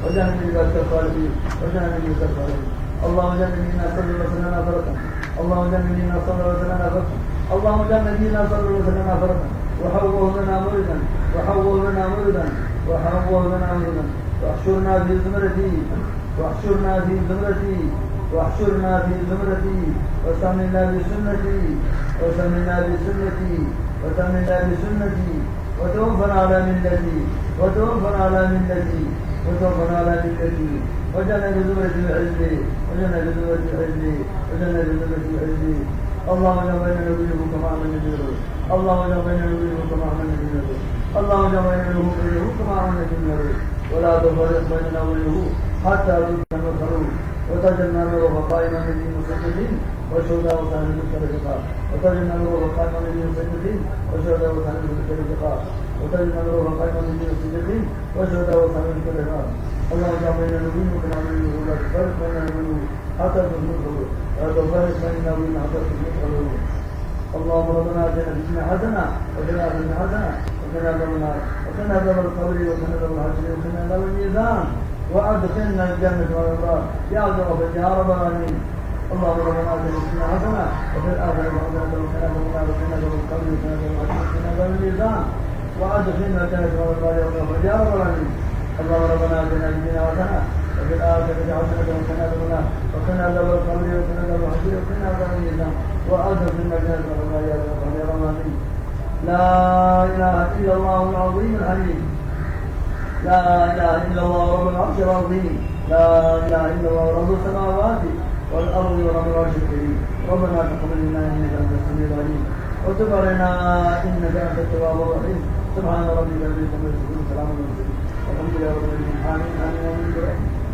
واجعلنا من الكفارين واجعلنا من الكفارين اللهم اجعلنا منا صلى وسلم فرقا اللهم اجعلنا منا صلى وسلم فرقا اللهم اجعلنا منا صلى وسلم فرقا وحوّل لنا مردا وحوّل لنا مردا وحوّل لنا مردا واحشرنا في زمرتي واحشرنا في زمرتي واحشرنا في زمرتي وسمنا بسنتي وسمنا بسنتي وسمنا بسنتي وتوفنا على ملتي وتوفنا على ملتي وتوفنا على ملتي وجعلنا بزمرة عزي وجعلنا بزمرة عزي وجعلنا بزمرة عزي اللهم اجعل بين نبيه كما عمل نبيه اللهم اجعل بين نبيه كما عمل نبيه اللهم اجعل بين نبيه كما عمل نبيه ولا تفرق بيننا وبينه حتى تدركنا الخروج وتجعلنا من قائما من المسلمين وشهداء وصالحين بالرفقاء وتجعلنا من قائما من المسلمين وشهداء وصالحين بالرفقاء وتجعلنا من قائما من المسلمين وشهداء وصالحين بالرفقاء اللهم اجعل بين نبيه كما عمل نبيه ولا تفرق بيننا وبينه حتى تدركنا ولا تفرق بيننا وبينه حتى تدركنا اللهم ربنا اتنا في الدنيا حسنه وفي الاخره حسنه وقنا عذاب النار وقنا عذاب القبر وقنا عذاب الحشر وقنا عذاب الميزان وادخلنا الجنه والنار يا رب العالمين اللهم ربنا اتنا في الدنيا حسنه وفي الاخره حسنه وقنا عذاب النار وقنا عذاب القبر وقنا عذاب الحشر وقنا عذاب الميزان وادخلنا الجنه والنار يا رب العالمين اللهم ربنا اتنا في الدنيا حسنه وفي الاخره حسنه وقنا عذاب النار وقنا عذاب القبر وقنا عذاب الحشر وقنا عذاب الميزان وأدخلنا الجنة والنار يا رب العالمين لا إله إلا الله العظيم الحليم لا إله إلا الله رب العرش العظيم لا إله إلا الله رب السماوات والأرض ورب العرش الكريم ربنا تقبل منا إنك أنت السميع العليم وتب علينا إنك أنت التواب الرحيم سبحان ربك رب العزة عما يصفون وسلام على المرسلين والحمد لله رب العالمين آمين آمين آمين